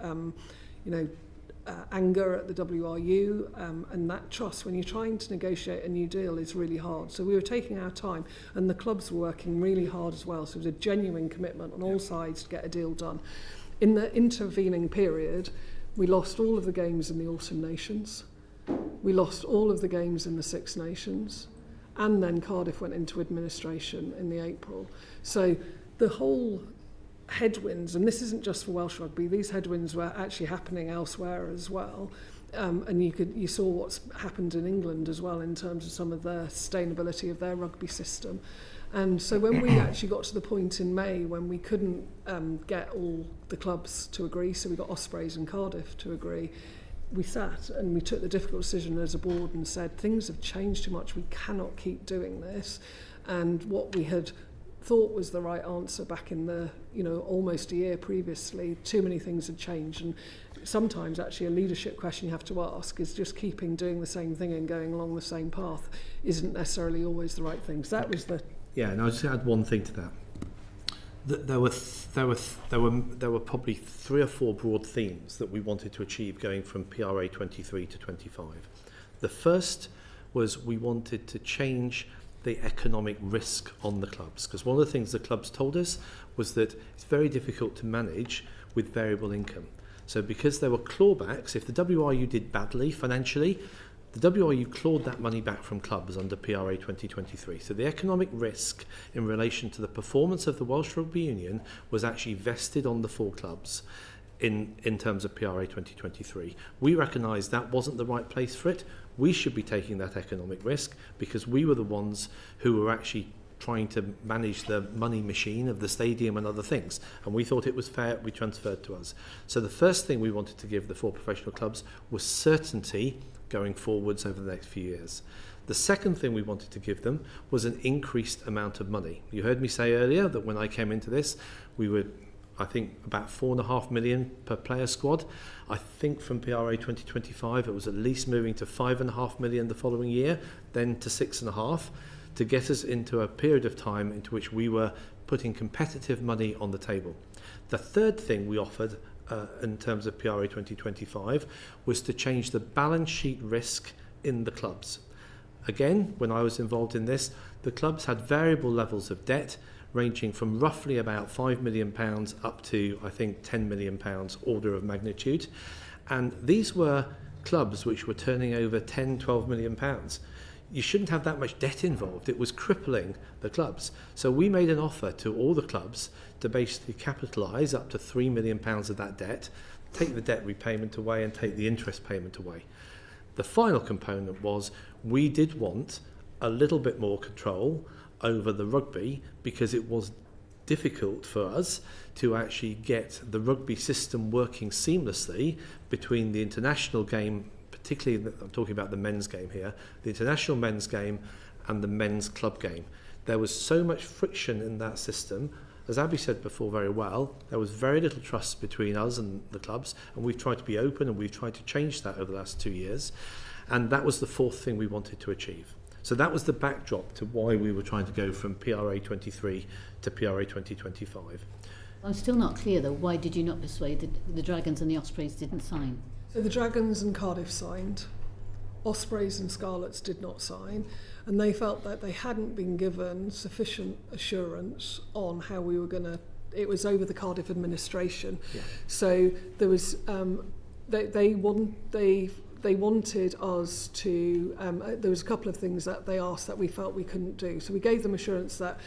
anger at the WRU, and that trust, when you're trying to negotiate a new deal, is really hard. So we were taking our time, and the clubs were working really hard as well. So it was a genuine commitment on all sides to get a deal done. In the intervening period, we lost all of the games in the Autumn Nations. We lost all of the games in the Six Nations, and then Cardiff went into administration in the April. So the whole headwinds, and this isn't just for Welsh rugby, these headwinds were actually happening elsewhere as well, and you saw what's happened in England as well in terms of some of the sustainability of their rugby system. And so when we actually got to the point in May when we couldn't get all the clubs to agree, so we got Ospreys and Cardiff to agree, we sat and we took the difficult decision as a board and said, things have changed too much, we cannot keep doing this. And what we had thought was the right answer back in the, almost a year previously, too many things had changed. And sometimes actually a leadership question you have to ask is just doing the same thing and going along the same path isn't necessarily always the right thing. So that was the... Yeah, and I'll just add one thing to that. There were probably 3 or 4 broad themes that we wanted to achieve going from PRA 23 to 25. The first was we wanted to change the economic risk on the clubs, because one of the things the clubs told us was that it's very difficult to manage with variable income. So because there were clawbacks, if the WRU did badly financially, the WRU clawed that money back from clubs under PRA 2023. So the economic risk in relation to the performance of the Welsh Rugby Union was actually vested on the 4 clubs in terms of PRA 2023. We recognised that wasn't the right place for it. We should be taking that economic risk because we were the ones who were actually trying to manage the money machine of the stadium and other things. And we thought it was fair, we transferred to us. So the first thing we wanted to give the 4 professional clubs was certainty going forwards over the next few years. The second thing we wanted to give them was an increased amount of money. You heard me say earlier that when I came into this, we were, I think, about 4.5 million per player squad. I think from PRA 2025 it was at least moving to 5.5 million the following year, then to 6.5, to get us into a period of time into which we were putting competitive money on the table. The third thing we offered in terms of PRA 2025 was to change the balance sheet risk in the clubs. Again, when I was involved in this, the clubs had variable levels of debt ranging from roughly about £5 million up to, I think, £10 million order of magnitude. And these were clubs which were turning over £10-12 million. You shouldn't have that much debt involved. It was crippling the clubs. So we made an offer to all the clubs to basically capitalise up to £3 million of that debt, take the debt repayment away and take the interest payment away. The final component was we did want a little bit more control over the rugby because it was difficult for us to actually get the rugby system working seamlessly between the international game, particularly I'm talking about the men's game here, the international men's game and the men's club game. There was so much friction in that system. As Abby said before very well, there was very little trust between us and the clubs, and we've tried to be open and we've tried to change that over the last 2 years. And that was the fourth thing we wanted to achieve. So that was the backdrop to why we were trying to go from PRA 23 to PRA 2025. I'm still not clear though, why did you not persuade the Dragons and the Ospreys didn't sign? So the Dragons and Cardiff signed, Ospreys and Scarlets did not sign, and they felt that they hadn't been given sufficient assurance on how we were going to, it was over the Cardiff administration. Yeah. So there was, they wanted us to, there was a couple of things that they asked that we felt we couldn't do. So we gave them assurance that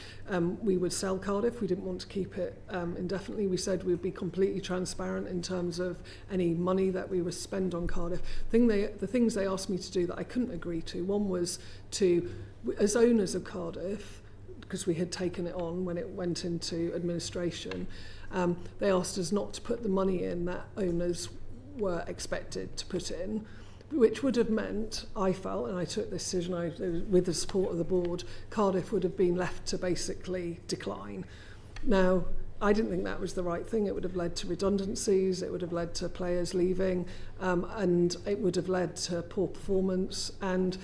we would sell Cardiff. We didn't want to keep it indefinitely. We said we'd be completely transparent in terms of any money that we would spend on Cardiff. The things they asked me to do that I couldn't agree to, one was to, as owners of Cardiff, because we had taken it on when it went into administration, they asked us not to put the money in that owners were expected to put in, which would have meant, I felt, and I took this decision with the support of the board, Cardiff would have been left to basically decline. Now, I didn't think that was the right thing. It would have led to redundancies, it would have led to players leaving, and it would have led to poor performance. And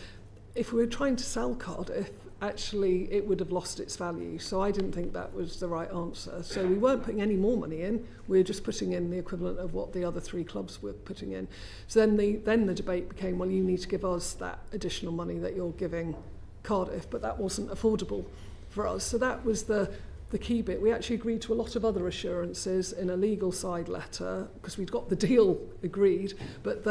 if we were trying to sell Cardiff, actually it would have lost its value. So I didn't think that was the right answer. So we weren't putting any more money in. We were just putting in the equivalent of what the other 3 clubs were putting in. So then the debate became, well, you need to give us that additional money that you're giving Cardiff, but that wasn't affordable for us. So that was the key bit. We actually agreed to a lot of other assurances in a legal side letter because we'd got the deal agreed, but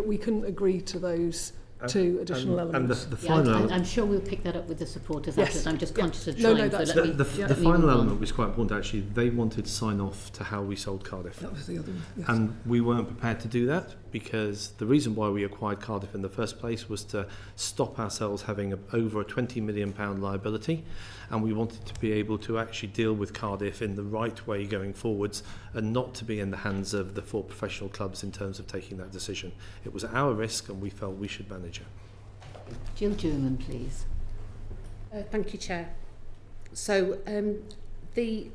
we couldn't agree to those 2 additional elements. And the final element, I'm sure we'll pick that up with the supporters Yes. afterwards. I'm just conscious of No, time. that's so the let me final move on. element was quite important actually. They wanted to sign off to how we sold Cardiff. That was the other one. Yes. And we weren't prepared to do that because the reason why we acquired Cardiff in the first place was to stop ourselves having over a £20 million liability, and we wanted to be able to actually deal with Cardiff in the right way going forwards and not to be in the hands of the 4 professional clubs in terms of taking that decision. It was our risk and we felt we should manage it. Jill German, please. Thank you, Chair. So the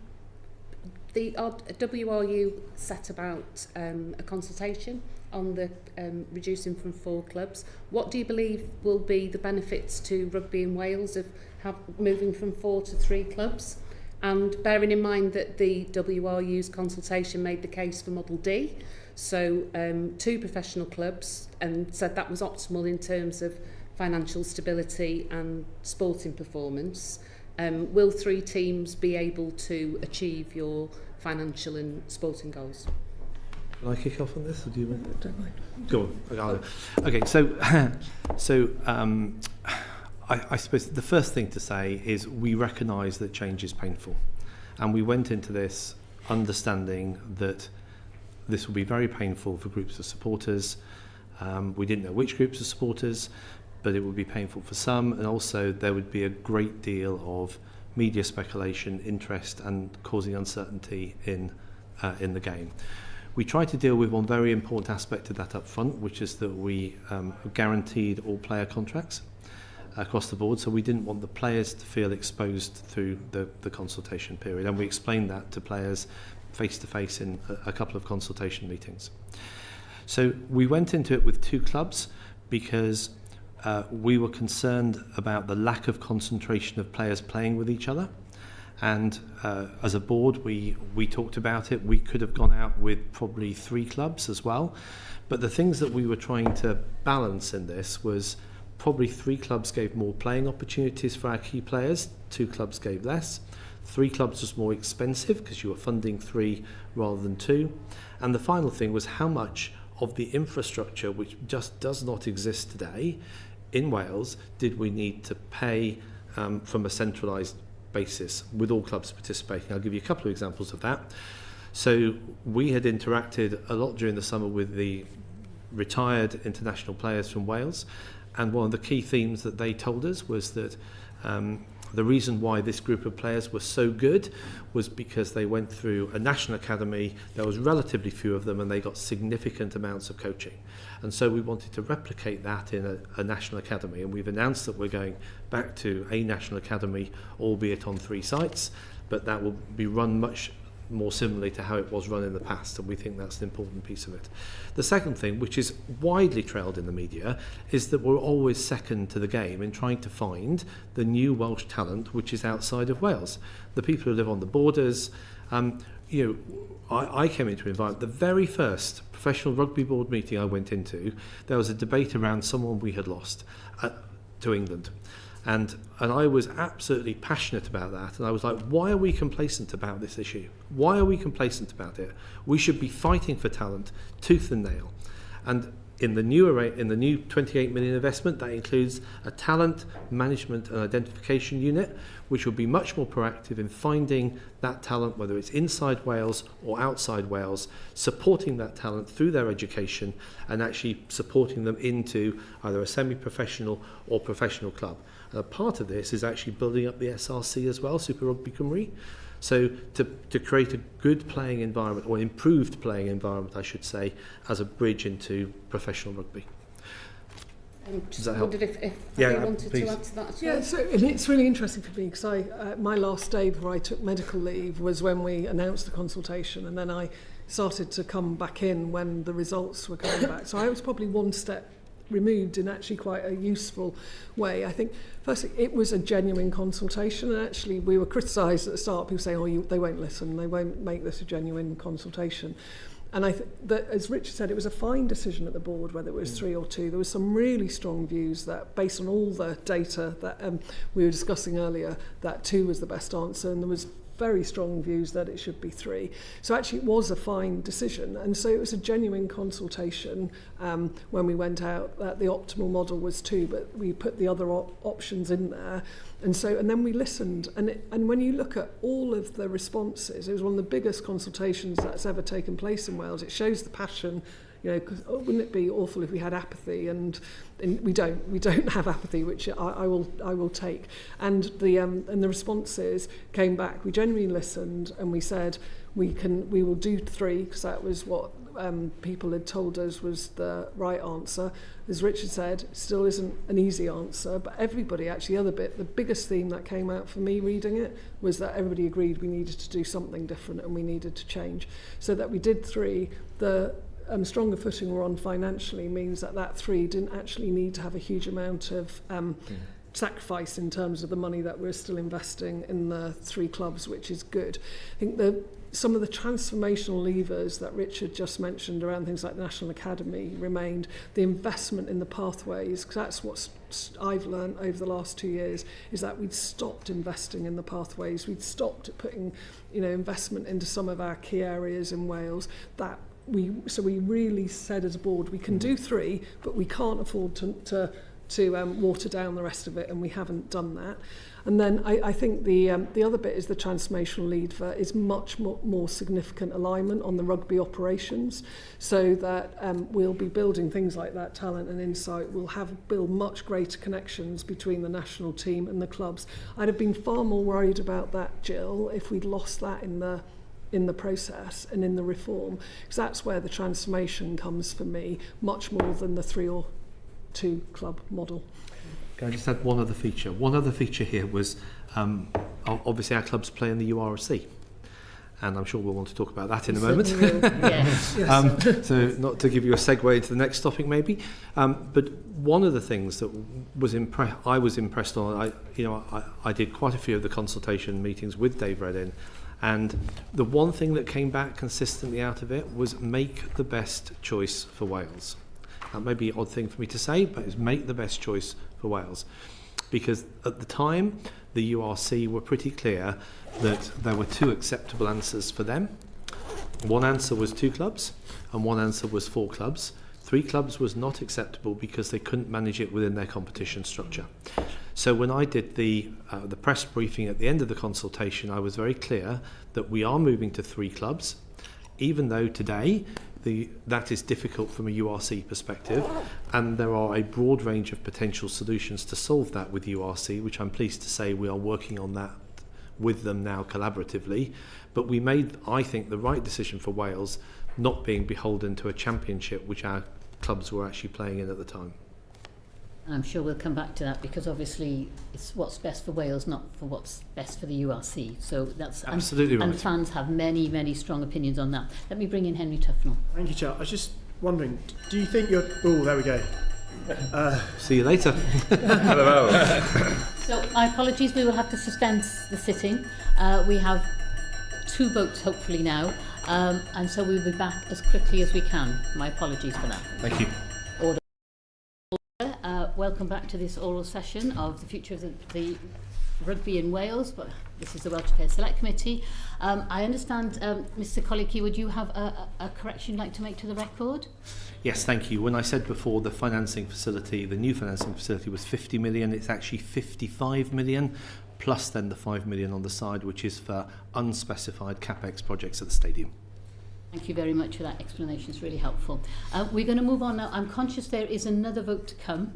WRU set about a consultation on the reducing from 4 clubs. What do you believe will be the benefits to rugby in Wales of moving from 4 to 3 clubs? And bearing in mind that the WRU's consultation made the case for Model D, so 2 professional clubs, and said that was optimal in terms of financial stability and sporting performance. Will 3 teams be able to achieve your financial and sporting goals? Can I kick off on this, or do you want? Don't mind. Go on. Okay, so I suppose the first thing to say is we recognise that change is painful, and we went into this understanding that this will be very painful for groups of supporters. We didn't know which groups of supporters, but it would be painful for some, and also there would be a great deal of media speculation, interest, and causing uncertainty in the game. We tried to deal with one very important aspect of that up front, which is that we guaranteed all player contracts across the board, so we didn't want the players to feel exposed through the consultation period, and we explained that to players face-to-face in a couple of consultation meetings. So we went into it with 2 clubs because we were concerned about the lack of concentration of players playing with each other, and as a board we talked about it. We could have gone out with probably 3 clubs as well, but the things that we were trying to balance in this was probably 3 clubs gave more playing opportunities for our key players, 2 clubs gave less, 3 clubs was more expensive because you were funding 3 rather than 2, and the final thing was how much of the infrastructure, which just does not exist today in Wales, did we need to pay from a centralised basis with all clubs participating. I'll give you a couple of examples of that. So we had interacted a lot during the summer with the retired international players from Wales, and one of the key themes that they told us was that the reason why this group of players were so good was because they went through a national academy. There was relatively few of them and they got significant amounts of coaching, and so we wanted to replicate that in a national academy, and we've announced that we're going back to a national academy, albeit on 3 sites, but that will be run much more similarly to how it was run in the past, and we think that's an important piece of it. The second thing, which is widely trailed in the media, is that we're always second to the game in trying to find the new Welsh talent which is outside of Wales. The people who live on the borders, I came into an environment, the very first professional rugby board meeting I went into, there was a debate around someone we had lost to England. And I was absolutely passionate about that. And I was like, why are we complacent about this issue? Why are we complacent about it? We should be fighting for talent, tooth and nail. And in the new 28 million investment, that includes a talent management and identification unit, which will be much more proactive in finding that talent, whether it's inside Wales or outside Wales, supporting that talent through their education and actually supporting them into either a semi-professional or professional club. And a part of this is actually building up the SRC as well, Super Rugby Cymru. So to create a good playing environment, or improved playing environment, I should say, as a bridge into professional rugby. Does that help? Wondered if Yeah, you wanted please. to add to that as well. Yeah, so and it's really interesting for me because my last day before I took medical leave was when we announced the consultation, and then I started to come back in when the results were coming back. So I was probably one step removed in actually quite a useful way. I think, firstly, it was a genuine consultation, and actually we were criticised at the start, people saying, they won't listen, they won't make this a genuine consultation. And I think that, as Richard said, it was a fine decision at the board, whether it was 3 or 2. There was some really strong views that, based on all the data that we were discussing earlier, that 2 was the best answer, and there was very strong views that it should be 3. So actually it was a fine decision, and so it was a genuine consultation when we went out that the optimal model was 2, but we put the other options in there, and then we listened, and when you look at all of the responses, it was one of the biggest consultations that's ever taken place in Wales. It shows the passion. You know, 'cause, wouldn't it be awful if we had apathy? And we don't have apathy, which I will take. And the responses came back. We genuinely listened, and we said we will do 3, because that was what people had told us was the right answer. As Richard said, it still isn't an easy answer, but everybody actually, the biggest theme that came out for me reading it was that everybody agreed we needed to do something different and we needed to change. So that we did 3. The stronger footing we're on financially means that 3 didn't actually need to have a huge amount of sacrifice in terms of the money that we're still investing in the 3 clubs, which is good. I think some of the transformational levers that Richard just mentioned around things like the National Academy remained. The investment in the pathways, because that's what I've learned over the last 2 years, is that we'd stopped investing in the pathways. We'd stopped putting, investment into some of our key areas in Wales. We really said as a board, we can do 3, but we can't afford to water down the rest of it, and we haven't done that. And then I think the other bit is the transformational lever is much more significant alignment on the rugby operations, so that we'll be building things like that talent and insight. We'll build much greater connections between the national team and the clubs. I'd have been far more worried about that, Jill, if we'd lost that in the process and in the reform, because that's where the transformation comes for me, much more than the 3 or 2 club model. Can I just add one other feature? One other feature here was obviously our clubs play in the URC, and I'm sure we'll want to talk about that in a moment. Yes. So not to give you a segue into the next topic maybe, but one of the things that I was impressed on, I did quite a few of the consultation meetings with Dave Reddin, and the one thing that came back consistently out of it was make the best choice for Wales. That may be an odd thing for me to say, but it's make the best choice for Wales. Because at the time, the URC were pretty clear that there were 2 acceptable answers for them. One answer was 2 clubs, and one answer was 4 clubs. 3 clubs was not acceptable because they couldn't manage it within their competition structure. So when I did the press briefing at the end of the consultation, I was very clear that we are moving to 3 clubs, even though today that is difficult from a URC perspective, and there are a broad range of potential solutions to solve that with URC, which I'm pleased to say we are working on that with them now collaboratively. But we made, I think, the right decision for Wales, not being beholden to a championship which our clubs were actually playing in at the time. And I'm sure we'll come back to that, because obviously it's what's best for Wales, not for what's best for the URC. So that's absolutely right. And fans have many, many strong opinions on that. Let me bring in Henry Tufnell. Thank you, Chair. I was just wondering, do you think you're... Oh, there we go. See you later. Hello. So my apologies, we will have to suspend the sitting. We have 2 votes hopefully now, and so we'll be back as quickly as we can. My apologies for that. Thank you. Welcome back to this oral session of the future of the rugby in Wales, but this is the Welsh Affairs Select Committee. I understand, Mr. Collier-Keywood, you have a correction you'd like to make to the record? Yes, thank you. When I said before the financing facility, the new financing facility was 50 million, it's actually 55 million, plus then the 5 million on the side, which is for unspecified CapEx projects at the stadium. Thank you very much for that explanation, it's really helpful. We're going to move on now. I'm conscious there is another vote to come.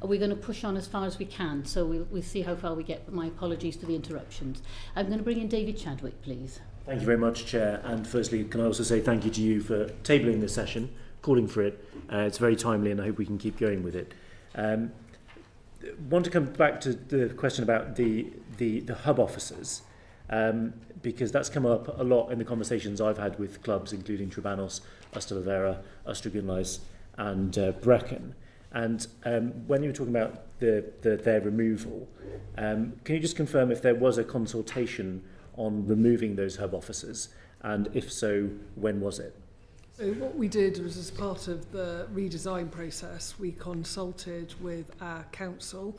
We're going to push on as far as we can, so we'll see how far we get. My apologies for the interruptions. I'm going to bring in David Chadwick, please. Thank you very much, Chair. And firstly, can I also say thank you to you for tabling this session, calling for it. It's very timely, and I hope we can keep going with it. Want to come back to the question about the hub officers, because that's come up a lot in the conversations I've had with clubs, including Trebanos, Ystalyfera, Ystrad and Brecon. And when you were talking about their removal, can you just confirm if there was a consultation on removing those hub officers, and if so, when was it? So what we did was, as part of the redesign process, we consulted with our council,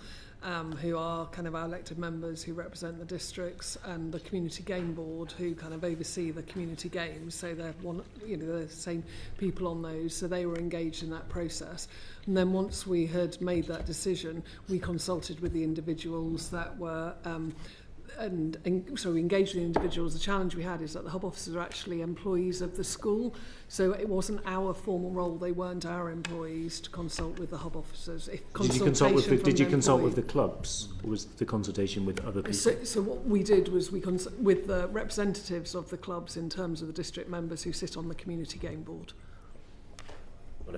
who are kind of our elected members who represent the districts, and the community game board who kind of oversee the community games. So they're they're the same people on those. So they were engaged in that process. And then once we had made that decision, we consulted with the individuals that were so we engaged with the individuals. The challenge we had is that the hub officers are actually employees of the school, so it wasn't our formal role. They weren't our employees to consult with the hub officers. Did you consult with the clubs, or was the consultation with other people? So what we did was we with the representatives of the clubs in terms of the district members who sit on the community game board.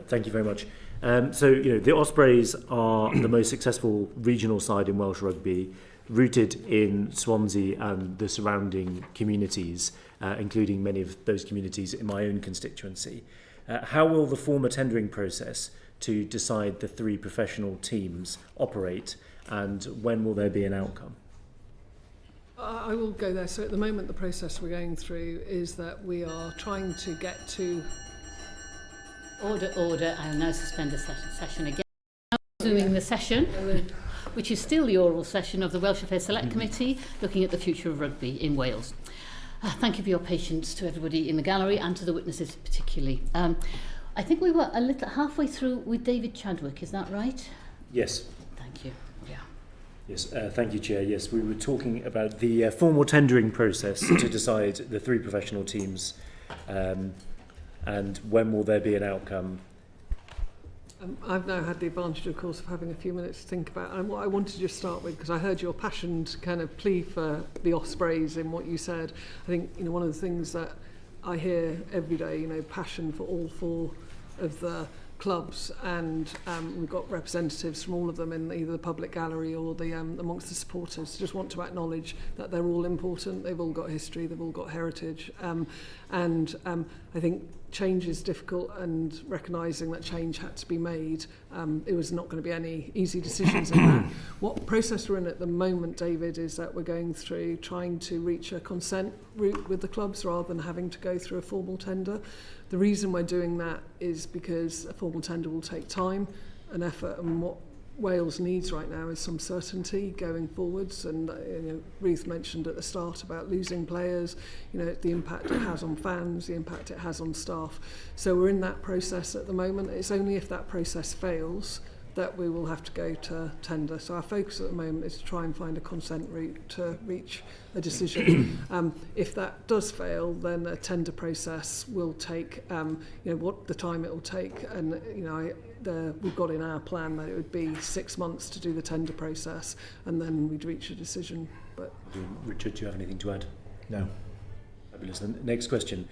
Thank you very much. So the Ospreys are the most successful regional side in Welsh rugby, rooted in Swansea and the surrounding communities, including many of those communities in my own constituency. How will the former tendering process to decide the 3 professional teams operate, and when will there be an outcome? I will go there. So at the moment, the process we're going through is that we are trying to get to... Order. I will now suspend the session again. Now resuming the session, which is still the oral session of the Welsh Affairs Select Committee, looking at the future of rugby in Wales. Thank you for your patience to everybody in the gallery and to the witnesses particularly. I think we were a little halfway through with David Chadwick, is that right? Yes. Thank you. Yeah. Yes, thank you, Chair. Yes, we were talking about the formal tendering process to decide the 3 professional teams, and when will there be an outcome. I've now had the advantage, of course, of having a few minutes to think about. And what I wanted to just start with, because I heard your passionate kind of plea for the Ospreys in what you said. I think one of the things that I hear every day, passion for all 4 of the clubs, and we've got representatives from all of them in either the public gallery or the amongst the supporters. Just want to acknowledge that they're all important. They've all got history. They've all got heritage, and I think change is difficult, and recognising that change had to be made. It was not going to be any easy decisions in that. What process we're in at the moment, David, is that we're going through trying to reach a consent route with the clubs rather than having to go through a formal tender. The reason we're doing that is because a formal tender will take time and effort, and what Wales needs right now is some certainty going forwards. And Ruth mentioned at the start about losing players, the impact it has on fans, the impact it has on staff. So we're in that process at the moment. It's only if that process fails that we will have to go to tender. So our focus at the moment is to try and find a consent route to reach a decision. If that does fail, then a tender process will take, what the time it will take. And, we've got in our plan that it would be 6 months to do the tender process, and then we'd reach a decision. But Richard, do you have anything to add? No. Fabulous. Next question.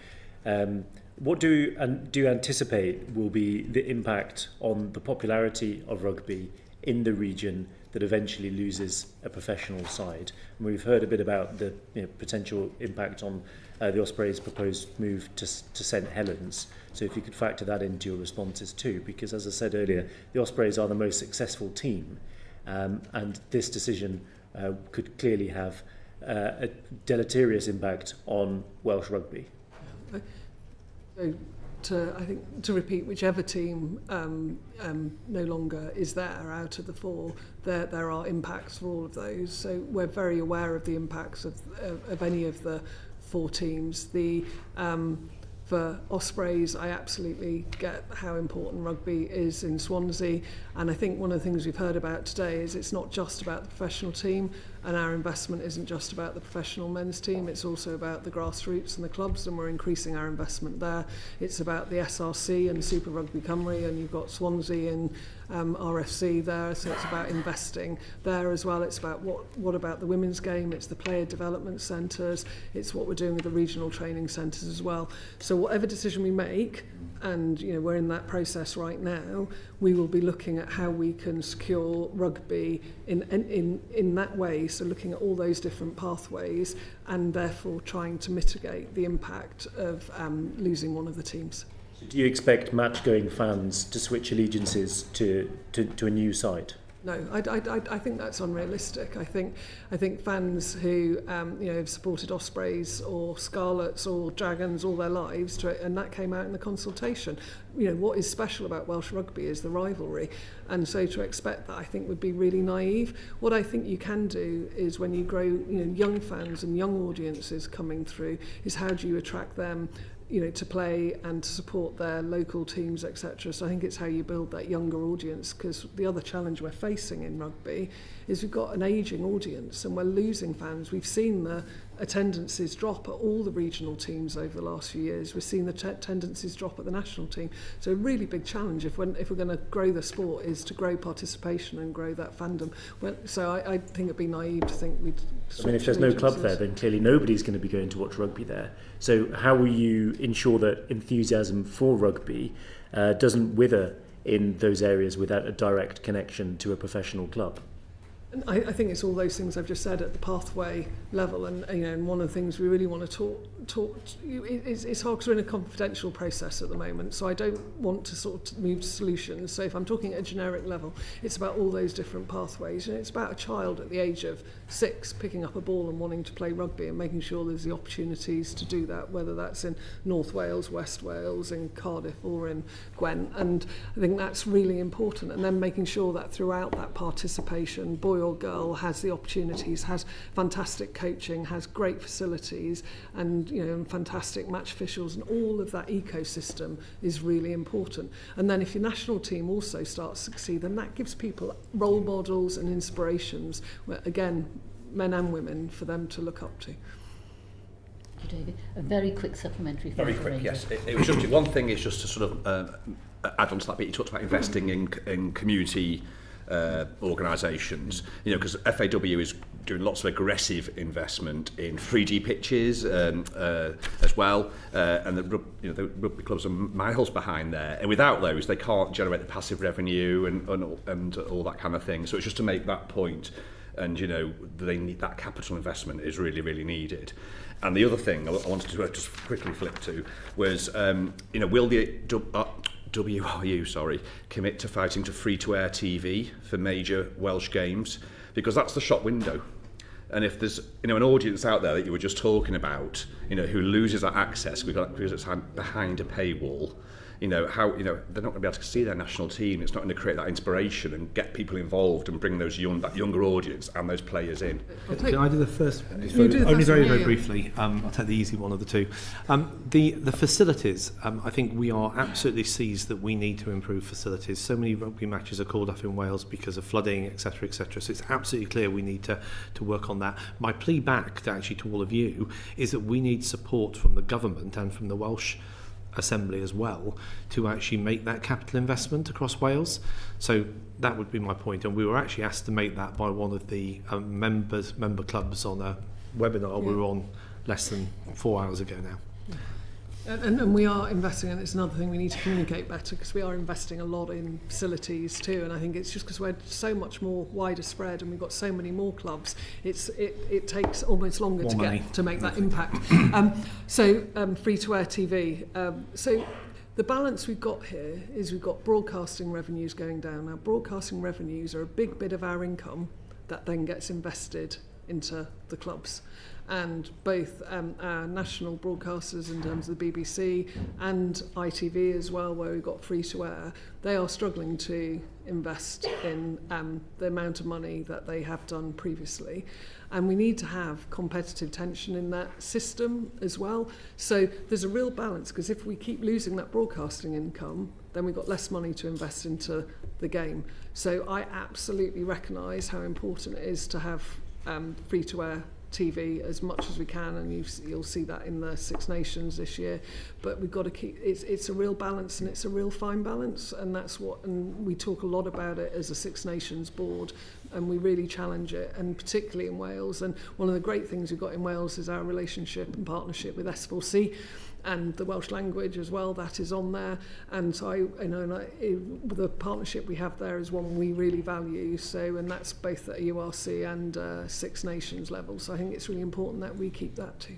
What do you anticipate will be the impact on the popularity of rugby in the region that eventually loses a professional side? And we've heard a bit about the potential impact on the Ospreys' proposed move to St Helens. So if you could factor that into your responses too, because as I said earlier, the Ospreys are the most successful team, and this decision could clearly have a deleterious impact on Welsh rugby. So to repeat, whichever team no longer is there out of the 4, there are impacts for all of those. So we're very aware of the impacts of any of the 4 teams. For Ospreys, I absolutely get how important rugby is in Swansea, and I think one of the things we've heard about today is it's not just about the professional team. And our investment isn't just about the professional men's team, it's also about the grassroots and the clubs, and we're increasing our investment there. It's about the SRC and Super Rugby Cymru, and you've got Swansea and RFC there, so it's about investing there as well. It's about what about the women's game, it's the player development centres, it's what we're doing with the regional training centres as well. So whatever decision we make, and we're in that process right now, we will be looking at how we can secure rugby in that way, so looking at all those different pathways and therefore trying to mitigate the impact of losing one of the teams. Do you expect match-going fans to switch allegiances to a new site? No, I think that's unrealistic. I think fans who have supported Ospreys or Scarlets or Dragons all their lives, and that came out in the consultation. What is special about Welsh rugby is the rivalry, and so to expect that, I think, would be really naive. What I think you can do is, when you grow young fans and young audiences coming through, is how do you attract them to play and to support their local teams, etc. So I think it's how you build that younger audience, because the other challenge we're facing in rugby is we've got an ageing audience and we're losing fans. We've seen the attendances drop at all the regional teams over the last few years. We've seen the attendances drop at the national team. So a really big challenge if we're going to grow the sport is to grow participation and grow that fandom. So I think it'd be naive to think we'd... if there's no club there, then clearly nobody's going to be going to watch rugby there. So how will you ensure that enthusiasm for rugby doesn't wither in those areas without a direct connection to a professional club? I think it's all those things I've just said at the pathway level, and and one of the things we really want to talk it's hard because we're in a confidential process at the moment, so I don't want to sort of move to solutions. So if I'm talking at a generic level, it's about all those different pathways. It's about a child at the age of 6 picking up a ball and wanting to play rugby and making sure there's the opportunities to do that, whether that's in North Wales, West Wales, in Cardiff or in Gwent, and I think that's really important. And then making sure that throughout that participation, boy or girl has the opportunities, has fantastic coaching, has great facilities, and fantastic match officials, and all of that ecosystem is really important. And then if your national team also starts to succeed, then that gives people role models and inspirations, where, again, men and women, for them to look up to. Thank you, David. A very quick supplementary. Very quick, yes. It was just one thing is just to sort of add on to that bit. You talked about investing in community organisations, because FAW is doing lots of aggressive investment in 3D pitches as well, and the rugby clubs are miles behind there, and without those they can't generate the passive revenue and all that kind of thing. So it's just to make that point, and they need that capital investment is really, really needed. And the other thing I wanted to just quickly flip to was will the WRU commit to fighting to free-to-air TV for major Welsh games, because that's the shop window. And if there's an audience out there that you were just talking about, who loses that access because it's behind a paywall, they're not going to be able to see their national team. It's not going to create that inspiration and get people involved and bring that younger audience and those players in. Can I do the first? Only very briefly. I'll take the easy one of the two. The facilities. I think we are absolutely seized that we need to improve facilities. So many rugby matches are called off in Wales because of flooding, etc., etc. So it's absolutely clear we need to work on that. My plea back to all of you is that we need support from the government and from the Welsh Assembly as well to actually make that capital investment across Wales. So that would be my point, and we were actually asked to make that by one of the member clubs on a webinar we were on less than 4 hours ago now. And we are investing, and it's another thing we need to communicate better, because we are investing a lot in facilities too, and I think it's just because we're so much more wider spread and we've got so many more clubs, it takes almost longer to make that impact. Free-to-air TV. So the balance we've got here is we've got broadcasting revenues going down. Now, broadcasting revenues are a big bit of our income that then gets invested into the clubs. And both our national broadcasters in terms of the BBC and ITV as well, where we've got free-to-air, they are struggling to invest in the amount of money that they have done previously. And we need to have competitive tension in that system as well. So there's a real balance, because if we keep losing that broadcasting income, then we've got less money to invest into the game. So I absolutely recognise how important it is to have free-to-air TV as much as we can, and you'll see that in the Six Nations this year. But we've got to keep it's a real balance, and it's a real fine balance, and and we talk a lot about it as a Six Nations board, and we really challenge it, and particularly in Wales. And one of the great things we've got in Wales is our relationship and partnership with S4C, and the Welsh language as well, that is on there. And so the partnership we have there is one we really value. So, and that's both at URC and Six Nations level. So I think it's really important that we keep that too.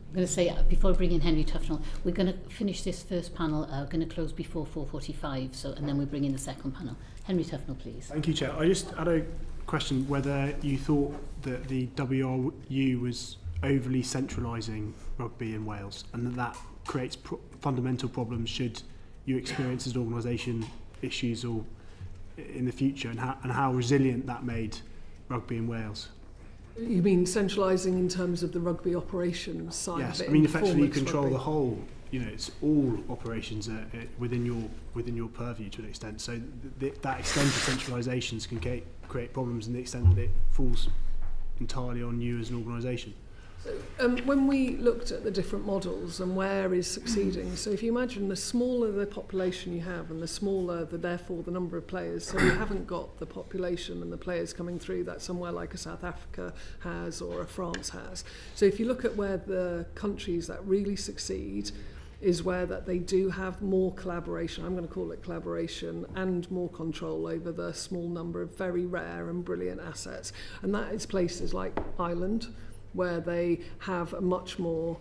I'm going to say, before I bring in Henry Tufnell, we're going to finish this first panel, we're going to close before 4:45, and then we bring in the second panel. Henry Tufnell, please. Thank you, Chair. I just had a question whether you thought that the WRU was overly centralising rugby in Wales, and that creates fundamental problems should you experience as an organisation issues or in the future, and how resilient that made rugby in Wales. You mean centralising in terms of the rugby operations side yes, of it? I mean effectively you control rugby. the whole. It's all operations within your purview to an extent. So that extent of centralisations can create problems in the extent that it falls entirely on you as an organisation. When we looked at the different models and where is succeeding, so if you imagine the smaller the population you have and the smaller therefore the number of players, so you haven't got the population and the players coming through that somewhere like a South Africa has or a France has. So if you look at where the countries that really succeed is where that they do have more collaboration, I'm going to call it collaboration, and more control over the small number of very rare and brilliant assets. And that is places like Ireland, where they have a much more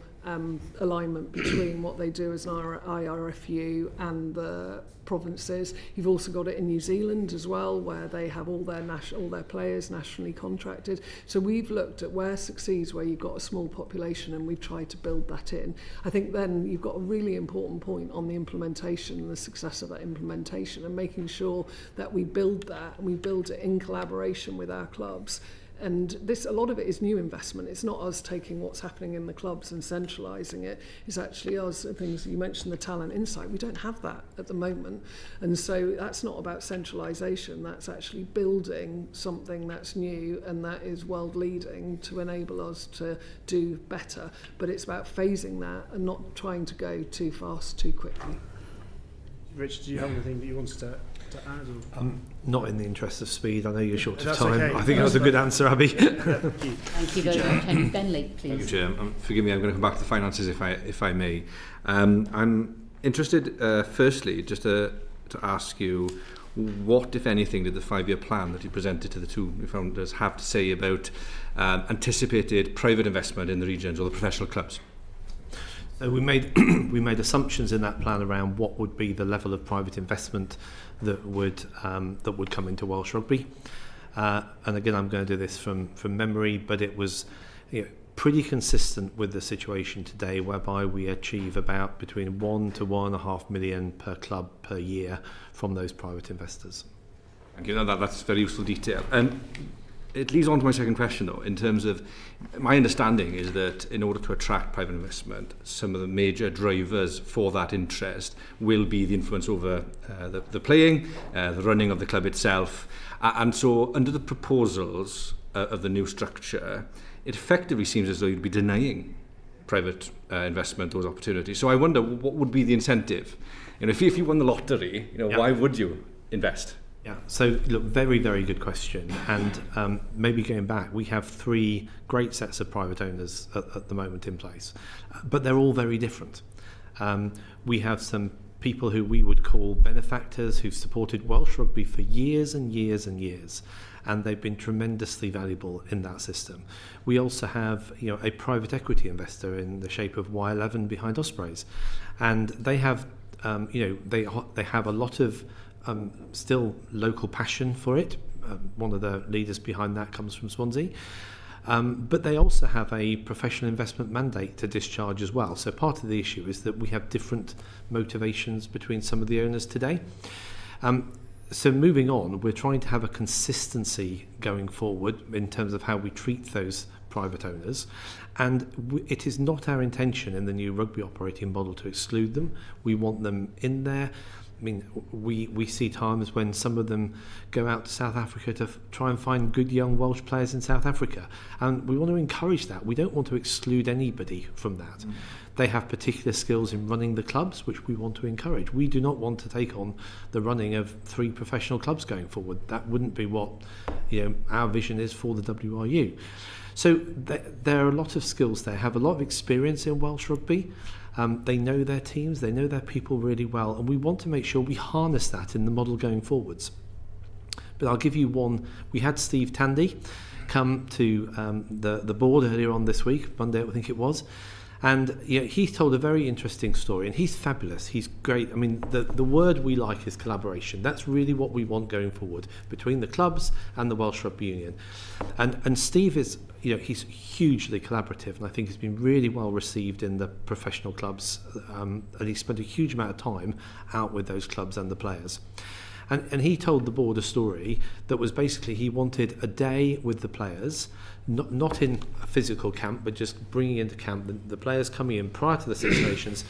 alignment between what they do as an IRFU and the provinces. You've also got it in New Zealand as well, where they have all their players nationally contracted. So we've looked at where succeeds, where you've got a small population, and we've tried to build that in. I think then you've got a really important point on the implementation and the success of that implementation, and making sure that we build that and we build it in collaboration with our clubs. And a lot of it is new investment. It's not us taking what's happening in the clubs and centralising it. It's actually us, things you mentioned, the talent insight. We don't have that at the moment. And so that's not about centralisation. That's actually building something that's new and that is world leading to enable us to do better. But it's about phasing that and not trying to go too fast, too quickly. Rich, do you have anything that you wanted to add? Or? Not in the interest of speed. I know you're short of time. Okay. I think that was a good answer, Abby. Thank you very much. Henry Benley, please. Thank you, Chair. Forgive me, I'm going to come back to the finances if I may. I'm interested, firstly, just to ask you, what, if anything, did the 5-year plan that you presented to the two founders have to say about anticipated private investment in the regions or the professional clubs? We made assumptions in that plan around what would be the level of private investment that would come into Welsh rugby, and again I'm going to do this from memory, but it was pretty consistent with the situation today, whereby we achieve about between 1 to 1.5 million per club per year from those private investors. Thank you. That's very useful detail. It leads on to my second question, though, in terms of my understanding is that in order to attract private investment, some of the major drivers for that interest will be the influence over the playing, the running of the club itself. And so under the proposals of the new structure, it effectively seems as though you'd be denying private investment those opportunities. So I wonder, what would be the incentive? If you won the lottery, why would you invest? Yeah, so look, very, very good question. And maybe going back, we have 3 great sets of private owners at the moment in place, but they're all very different. We have some people who we would call benefactors who've supported Welsh rugby for years and years and years, and they've been tremendously valuable in that system. We also have a private equity investor in the shape of Y11 behind Ospreys, and they have they have a lot of still local passion for it. One of the leaders behind that comes from Swansea. But they also have a professional investment mandate to discharge as well. So part of the issue is that we have different motivations between some of the owners today. So moving on, we're trying to have a consistency going forward in terms of how we treat those private owners. And it is not our intention in the new rugby operating model to exclude them. We want them in there. mean, we see times when some of them go out to South Africa to try and find good young Welsh players in South Africa. And we want to encourage that. We don't want to exclude anybody from that. They have particular skills in running the clubs, which we want to encourage. We do not want to take on the running of 3 professional clubs going forward. That wouldn't be what our vision is for the WRU. So there are a lot of skills there, have a lot of experience in Welsh rugby. They know their teams, they know their people really well, and we want to make sure we harness that in the model going forwards. But I'll give you one. We had Steve Tandy come to the board earlier on this week, Monday I think it was, and he told a very interesting story, and he's fabulous, he's great. I mean, the word we like is collaboration. That's really what we want going forward between the clubs and the Welsh Rugby Union. And Steve is, he's hugely collaborative, and I think he's been really well received in the professional clubs, and he spent a huge amount of time out with those clubs and the players. And he told the board a story that was basically he wanted a day with the players, not in a physical camp, but just bringing into camp the players coming in prior to the Six Nations.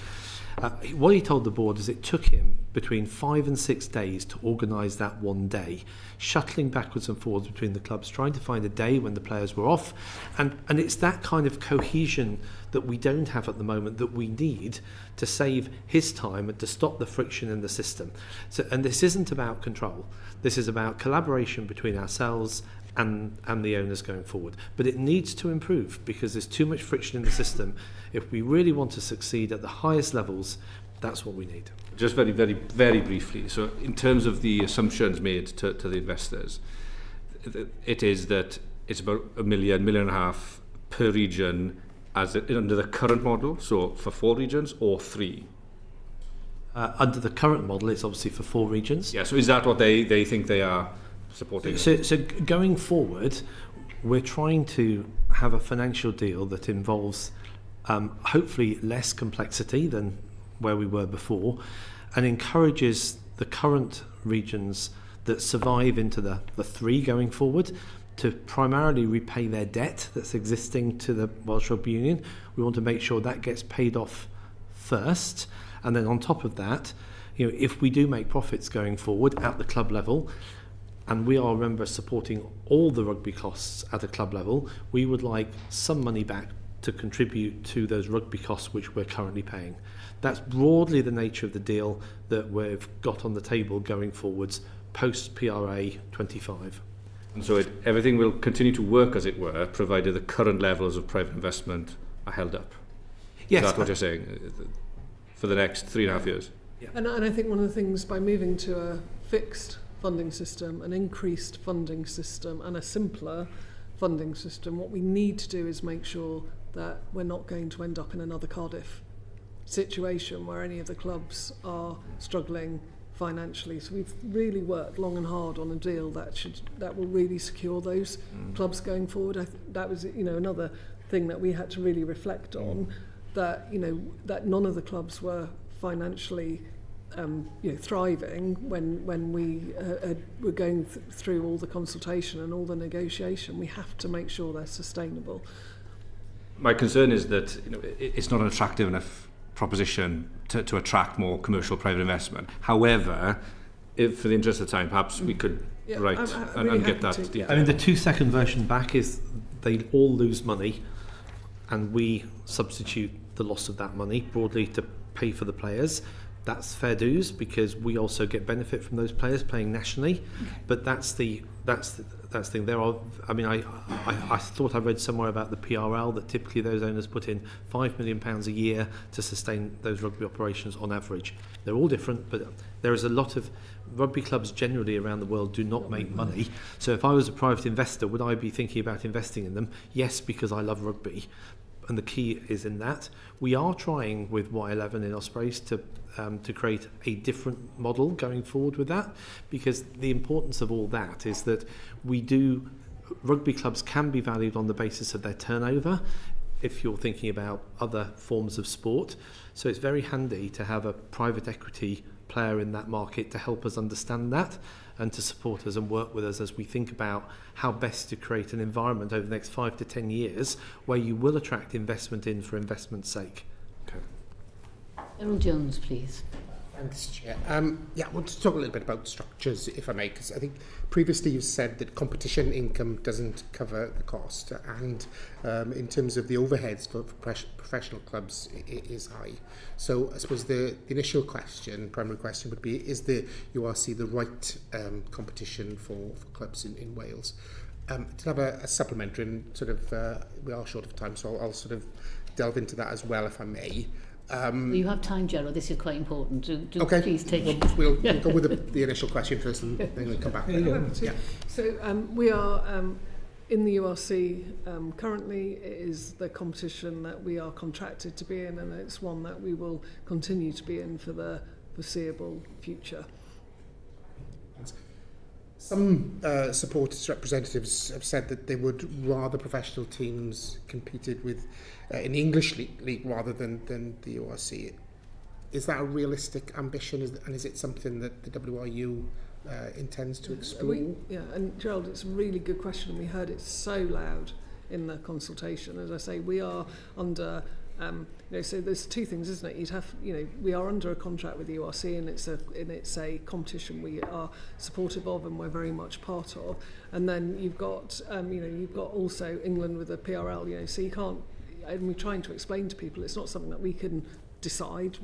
What he told the board is it took him between 5 and 6 days to organise that one day, shuttling backwards and forwards between the clubs, trying to find a day when the players were off. And it's that kind of cohesion that we don't have at the moment that we need to save his time and to stop the friction in the system. And this isn't about control. This is about collaboration between ourselves and the owners going forward. But it needs to improve because there's too much friction in the system. If we really want to succeed at the highest levels, that's what we need. Just very, very, very briefly. So in terms of the assumptions made to the investors, it is that it's about £1.5 million per region under the current model, so for 4 regions or 3? Under the current model, it's obviously for 4 regions. Yeah, so is that what they think they are supporting? So going forward, we're trying to have a financial deal that involves hopefully less complexity than where we were before, and encourages the current regions that survive into the 3 going forward to primarily repay their debt that's existing to the Welsh Rugby Union. We want to make sure that gets paid off first, and then on top of that, if we do make profits going forward at the club level, and we are, remember, supporting all the rugby costs at a club level, we would like some money back to contribute to those rugby costs which we're currently paying. That's broadly the nature of the deal that we've got on the table going forwards post PRA 25. And so everything will continue to work, as it were, provided the current levels of private investment are held up. Yes. Is that what you're saying? For the next 3.5 years? Yeah. And I think one of the things, by moving to a fixed funding system, an increased funding system and a simpler funding system, what we need to do is make sure that we're not going to end up in another Cardiff situation where any of the clubs are struggling financially. So we've really worked long and hard on a deal that will really secure those clubs going forward. That was another thing that we had to really reflect on, that that none of the clubs were financially thriving when we were going through all the consultation and all the negotiation. We have to make sure they're sustainable. My concern is that it's not an attractive enough proposition to attract more commercial private investment. However, if for the interest of time, perhaps we could write and get that detail. I mean, the 2-second version back is they all lose money, and we substitute the loss of that money broadly to pay for the players. That's fair dues because we also get benefit from those players playing nationally. But that's the thing. There are. I mean, I thought I read somewhere about the PRL that typically those owners put in £5 million a year to sustain those rugby operations on average. They're all different, but there is a lot of rugby clubs generally around the world do not make money. So if I was a private investor, would I be thinking about investing in them? Yes, because I love rugby. And the key is in that. We are trying with Y11 in Ospreys to create a different model going forward with that, because the importance of all that is that rugby clubs can be valued on the basis of their turnover if you're thinking about other forms of sport. So it's very handy to have a private equity player in that market to help us understand that and to support us and work with us as we think about how best to create an environment over the next 5 to 10 years where you will attract investment in for investment's sake. Errol Jones, please. Thanks, Chair. I want to talk a little bit about structures, if I may, because I think previously you've said that competition income doesn't cover the cost, and in terms of the overheads for professional clubs, it is high. So I suppose the initial question, primary question would be, is the URC the right competition for clubs in Wales? To have a supplementary, and sort of we are short of time, so I'll sort of delve into that as well, if I may. You have time, Gerald. This is quite important. Okay. Please take it. We'll go with the initial question first, and then we'll come back. Yeah. So we are in the URC currently. It is the competition that we are contracted to be in, and it's one that we will continue to be in for the foreseeable future. Some supporters representatives have said that they would rather professional teams competed with in the English league rather than the URC. Is that a realistic ambition, and is it something that the WRU intends to explore? And Gerald, it's a really good question, and we heard it so loud in the consultation. As I say, we are under so there's two things, isn't it? You'd have, we are under a contract with the URC, and it's a competition we are supportive of, and we're very much part of. And then you've got, you've got also England with the PRL. So you can't. And we're trying to explain to people it's not something that we can decide.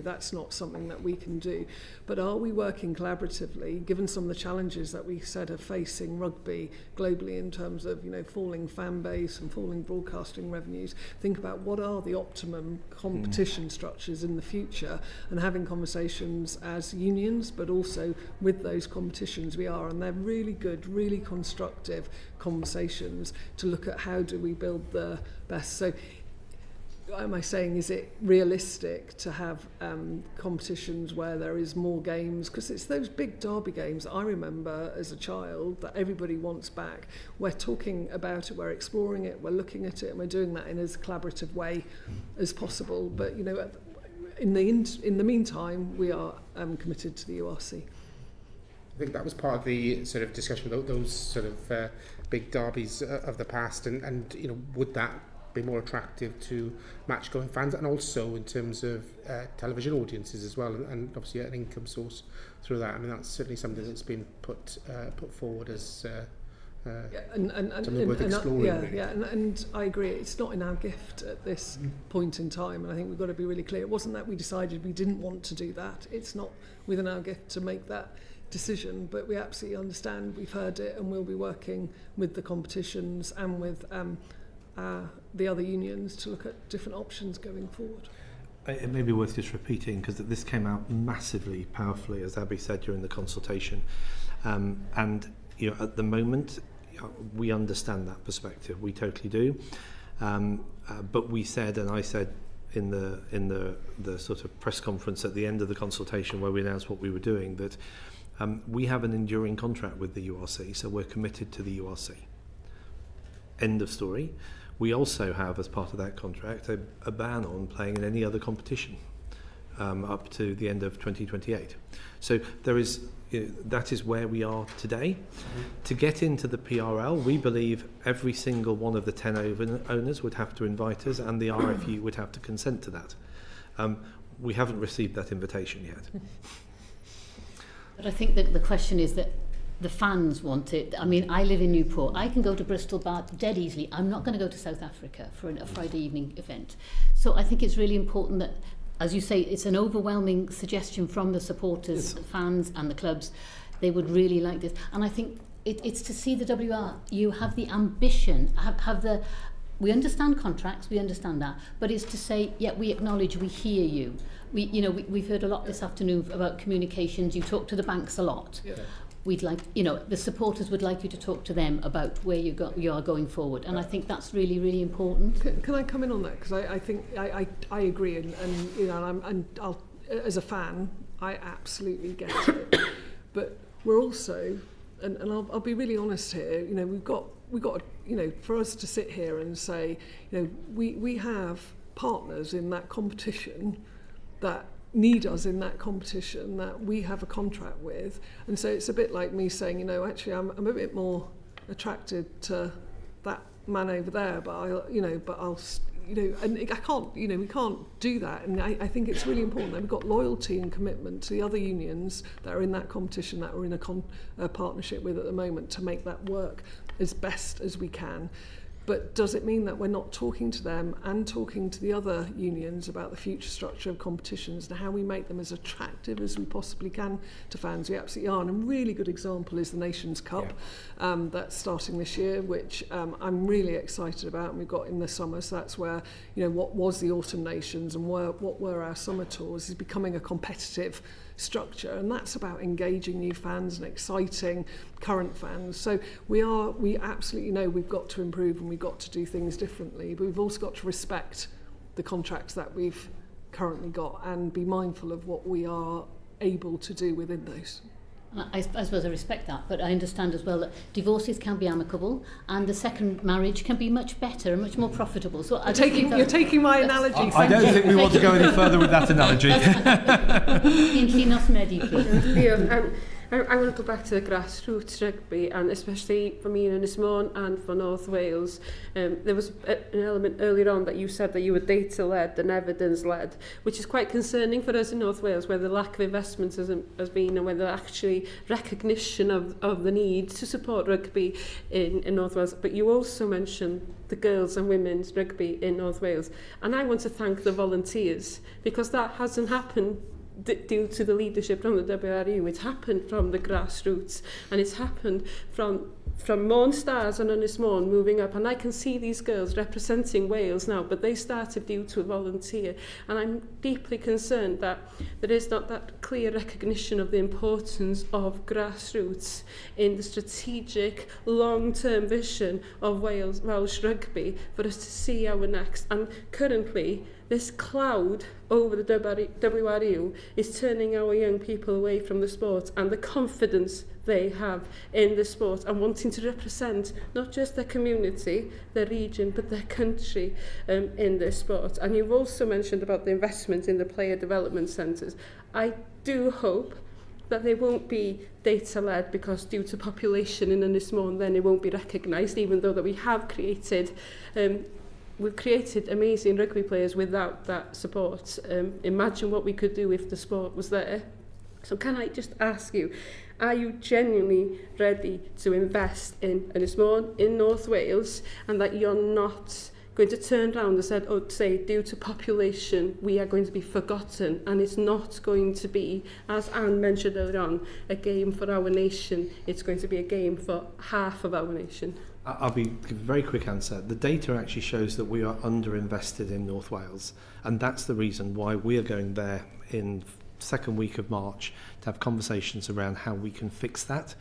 That's not something that we can do. But are we working collaboratively, given some of the challenges that we said are facing rugby globally in terms of, falling fan base and falling broadcasting revenues? Think about what are the optimum competition structures in the future, and having conversations as unions, but also with those competitions we are. And they're really good, really constructive conversations to look at how do we build the best. So am I saying, is it realistic to have competitions where there is more games? Because it's those big derby games that I remember as a child that everybody wants back. We're talking about it, we're exploring it, we're looking at it, and we're doing that in as collaborative way as possible. But, in the meantime, we are committed to the URC. I think that was part of the sort of discussion about those sort of big derbies of the past, and would that be more attractive to match-going fans, and also in terms of television audiences as well, and obviously an income source through that. I mean, that's certainly something that's been put forward as something worth exploring. And I agree. It's not in our gift at this point in time, and I think we've got to be really clear. It wasn't that we decided we didn't want to do that. It's not within our gift to make that decision, but we absolutely understand. We've heard it, and we'll be working with the competitions and with the other unions to look at different options going forward. It may be worth just repeating, because this came out massively powerfully, as Abby said, during the consultation. And at the moment, we understand that perspective. We totally do. But we said, and I said in the sort of press conference at the end of the consultation, where we announced what we were doing, that we have an enduring contract with the URC, so we're committed to the URC. End of story. We also have, as part of that contract, a ban on playing in any other competition up to the end of 2028. So there is, that is where we are today. To get into the PRL, we believe every single one of the 10 owners would have to invite us, and the RFU would have to consent to that. We haven't received that invitation yet. But I think that the question is that the fans want it. I mean, I live in Newport. I can go to Bristol dead easily. I'm not going to go to South Africa for a Friday evening event. So I think it's really important that, as you say, it's an overwhelming suggestion from the supporters, the fans and the clubs. They would really like this. And I think it's to see the WRU have the ambition, we understand contracts, we understand that, but it's to say, yeah, we acknowledge, we hear you. We've heard a lot this afternoon about communications. You talk to the banks a lot. Yeah. We'd like, the supporters would like you to talk to them about where you are going forward, and I think that's really, really important. Can I come in on that? Because I think I agree, and I'll, as a fan, I absolutely get it. But we're also, and I'll be really honest here. We've got for us to sit here and say, we have partners in that competition that need us in that competition that we have a contract with, and so it's a bit like me saying, actually I'm a bit more attracted to that man over there, but I'll I can't, we can't do that. And I think it's really important that we've got loyalty and commitment to the other unions that are in that competition, that we're in a partnership with at the moment, to make that work as best as we can. But does it mean that we're not talking to them and talking to the other unions about the future structure of competitions and how we make them as attractive as we possibly can to fans? We absolutely are. And a really good example is the Nations Cup that's starting this year, which I'm really excited about. And we've got in the summer, so that's where, what was the Autumn Nations and what were our summer tours is becoming a competitive structure, and that's about engaging new fans and exciting current fans. So we absolutely know we've got to improve and we've got to do things differently, but we've also got to respect the contracts that we've currently got and be mindful of what we are able to do within those. I suppose I respect that, but I understand as well that divorces can be amicable and the second marriage can be much better and much more profitable. So you're taking my analogy. I don't think we want to go any further with that analogy. I want to go back to the grassroots rugby, and especially for me in Ynys Môn and for North Wales. There was an element earlier on that you said that you were data-led and evidence-led, which is quite concerning for us in North Wales, where the lack of investment has been, and whether actually recognition of the need to support rugby in North Wales. But you also mentioned the girls and women's rugby in North Wales. And I want to thank the volunteers, because that hasn't happened due to the leadership from the WRU. It's happened from the grassroots, and it's happened from Môn Stars and Ynys Môn moving up, and I can see these girls representing Wales now, but they started due to a volunteer, and I'm deeply concerned that there is not that clear recognition of the importance of grassroots in the strategic long-term vision of Welsh rugby for us to see our next. And currently this cloud over the WRU is turning our young people away from the sport and the confidence they have in the sport and wanting to represent not just their community, their region, but their country in this sport. And you've also mentioned about the investment in the player development centres. I do hope that they won't be data-led, because due to population in Ynys Môn, then it won't be recognised, even though that we have created we've created amazing rugby players without that support. Imagine what we could do if the sport was there. So can I just ask you, are you genuinely ready to invest in Ynys Môn, in North Wales, and that you're not going to turn around and say, due to population, we are going to be forgotten, and it's not going to be, as Anne mentioned earlier on, a game for our nation. It's going to be a game for half of our nation. I'll give a very quick answer. The data actually shows that we are underinvested in North Wales, and that's the reason why we are going there in second week of March to have conversations around how we can fix that.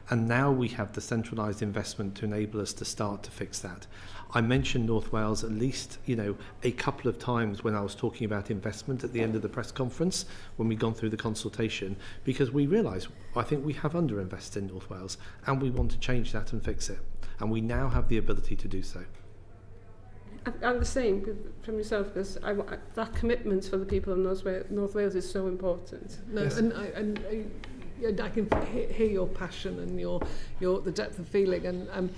And now we have the centralised investment to enable us to start to fix that. I mentioned North Wales at least, a couple of times when I was talking about investment at the end of the press conference, when we'd gone through the consultation, because we realised, I think we have underinvested in North Wales, and we want to change that and fix it. And we now have the ability to do so. I'm the same from yourself, because that commitment for the people of North Wales is so important. No, yes. And I can hear your passion and your the depth of feeling, and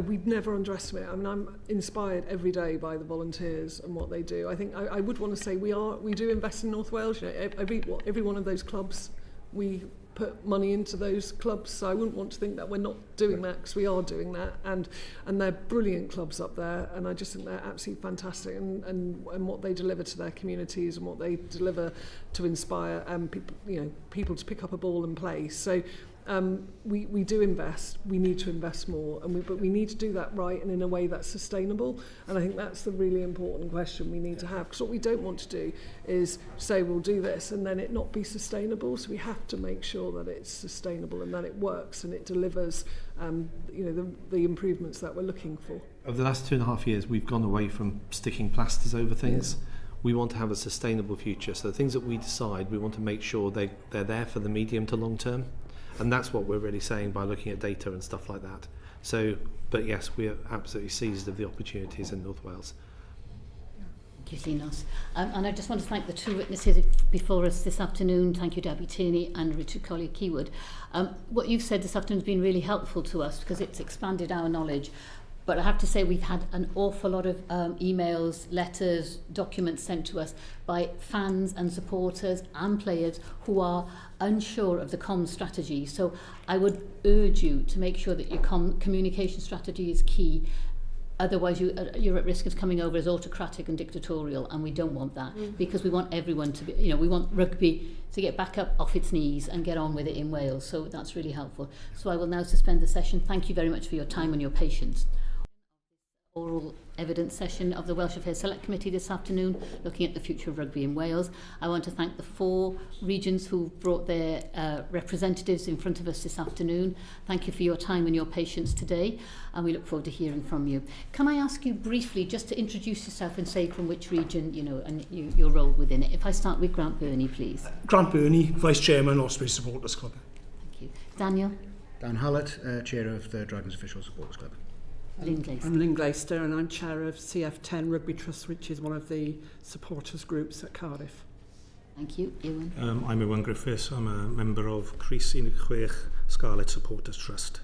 we'd never underestimate. I mean, I'm inspired every day by the volunteers and what they do. I think I would want to say we do invest in North Wales. Every one of those clubs, we put money into those clubs, so I wouldn't want to think that we're not doing that, because we are doing that, and they're brilliant clubs up there, and I just think they're absolutely fantastic, and what they deliver to their communities and what they deliver to inspire people to pick up a ball and play. So we do invest. We need to invest more, but we need to do that right and in a way that's sustainable. And I think that's the really important question we need to have, because what we don't want to do is say we'll do this and then it not be sustainable. So we have to make sure that it's sustainable and that it works and it delivers the improvements that we're looking for. Over the last 2.5 years, we've gone away from sticking plasters over things. Yeah. We want to have a sustainable future. So the things that we decide, we want to make sure they're there for the medium to long term. And that's what we're really saying by looking at data and stuff like that. So, but yes, we are absolutely seized of the opportunities in North Wales. Thank you, Linos. And I just want to thank the two witnesses before us this afternoon. Thank you, Debbie Tierney and Richard Collier-Keywood. What you've said this afternoon has been really helpful to us, because it's expanded our knowledge. But I have to say we've had an awful lot of emails, letters, documents sent to us by fans and supporters and players who are unsure of the comms strategy. So I would urge you to make sure that your communication strategy is key. Otherwise, you're at risk of coming over as autocratic and dictatorial, and we don't want that, because we want everyone to be, we want rugby to get back up off its knees and get on with it in Wales. So that's really helpful. So I will now suspend the session. Thank you very much for your time and your patience. Oral evidence session of the Welsh Affairs Select Committee this afternoon, looking at the future of rugby in Wales. I want to thank the 4 regions who brought their representatives in front of us this afternoon. Thank you for your time and your patience today, and we look forward to hearing from you. Can I ask you briefly just to introduce yourself and say from which region, and your role within it? If I start with Grant Berni, please. Grant Berni, Vice Chairman, Ospreys Supporters Club. Thank you. Daniel? Dan Hallett, Chair of the Dragons Official Supporters Club. Lynn Glaister. I'm Lynn Glaister, and I'm Chair of CF10 Rugby Trust, which is one of the supporters groups at Cardiff. Thank you. Iwan? I'm Iwan Griffiths. I'm a member of Collier-Keywood Scarlets Supporters Trust.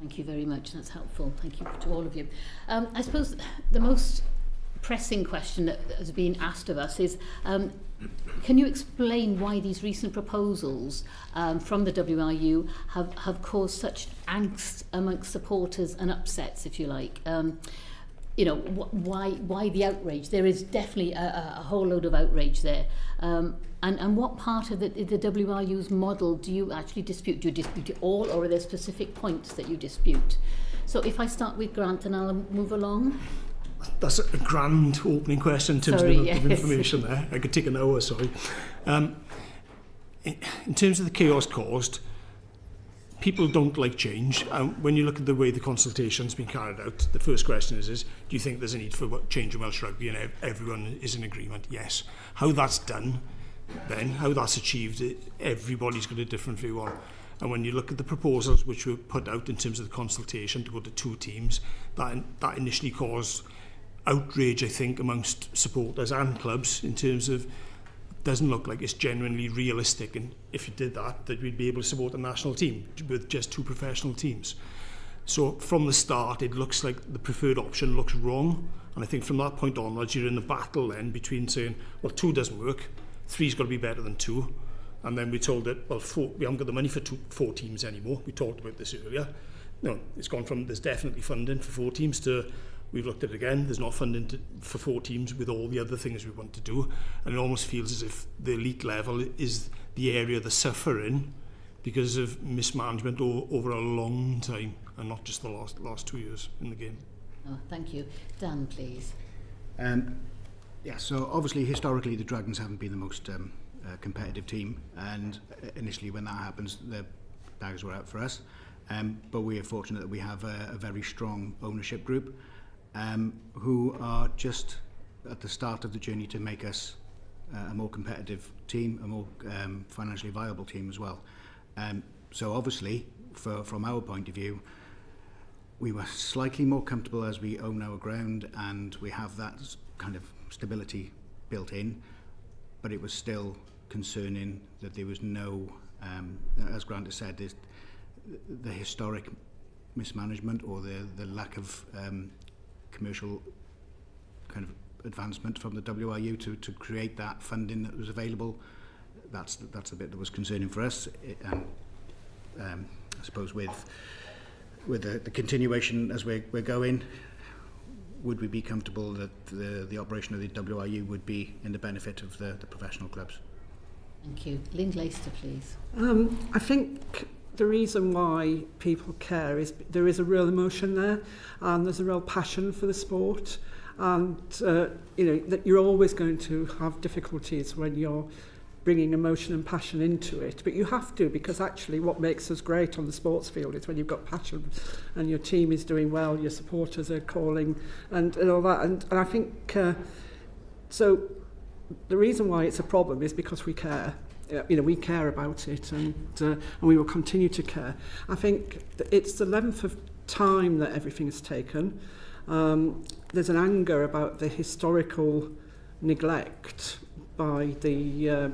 Thank you very much. That's helpful. Thank you to all of you. I suppose the most pressing question that has been asked of us is, can you explain why these recent proposals from the WRU have caused such angst amongst supporters and upsets, if you like? Why the outrage? There is definitely a whole load of outrage there. And what part of the WRU's model do you actually dispute? Do you dispute it all, or are there specific points that you dispute? So if I start with Grant and I'll move along. That's a grand opening question in terms of information there. I could take an hour, sorry. In terms of the chaos caused, people don't like change. When you look at the way the consultation's been carried out, the first question is do you think there's a need for change in Welsh Rugby? And everyone is in agreement, yes. How that's done, then, how that's achieved, everybody's got a different view on. And when you look at the proposals which were put out in terms of the consultation to go to 2 teams, that initially caused outrage, I think, amongst supporters and clubs in terms of doesn't look like it's genuinely realistic, and if you did that we'd be able to support a national team with just 2 professional teams. So from the start it looks like the preferred option looks wrong, and I think from that point onwards you're in the battle then between saying, well, 2 doesn't work, 3's got to be better than 2, and then we're told that, well, 4, we haven't got the money for 4 teams anymore. We talked about this earlier. No, it's gone from there's definitely funding for 4 teams to we've looked at it again, there's not funding for 4 teams with all the other things we want to do, and it almost feels as if the elite level is the area they're suffering because of mismanagement over a long time, and not just the last 2 years in the game. Oh, thank you. Dan, please. So obviously historically the Dragons haven't been the most competitive team, and initially when that happens the bags were out for us, but we are fortunate that we have a very strong ownership group who are just at the start of the journey to make us a more competitive team, a more financially viable team as well. So obviously, from our point of view, we were slightly more comfortable as we own our ground and we have that kind of stability built in, but it was still concerning that there was no, as Grant has said, the historic mismanagement or the lack of commercial kind of advancement from the WRU to create that funding that was available. That's the bit that was concerning for us, and I suppose with the continuation as we're going, would we be comfortable that the operation of the WRU would be in the benefit of the professional clubs? Thank you. Lynn Glaister, please. I think the reason why people care is there is a real emotion there, and there's a real passion for the sport, and that you're always going to have difficulties when you're bringing emotion and passion into it, but you have to, because actually what makes us great on the sports field is when you've got passion and your team is doing well, your supporters are calling and all that, and I think so the reason why it's a problem is because we care. We care about it, and we will continue to care. I think it's the length of time that everything has taken. There's an anger about the historical neglect by the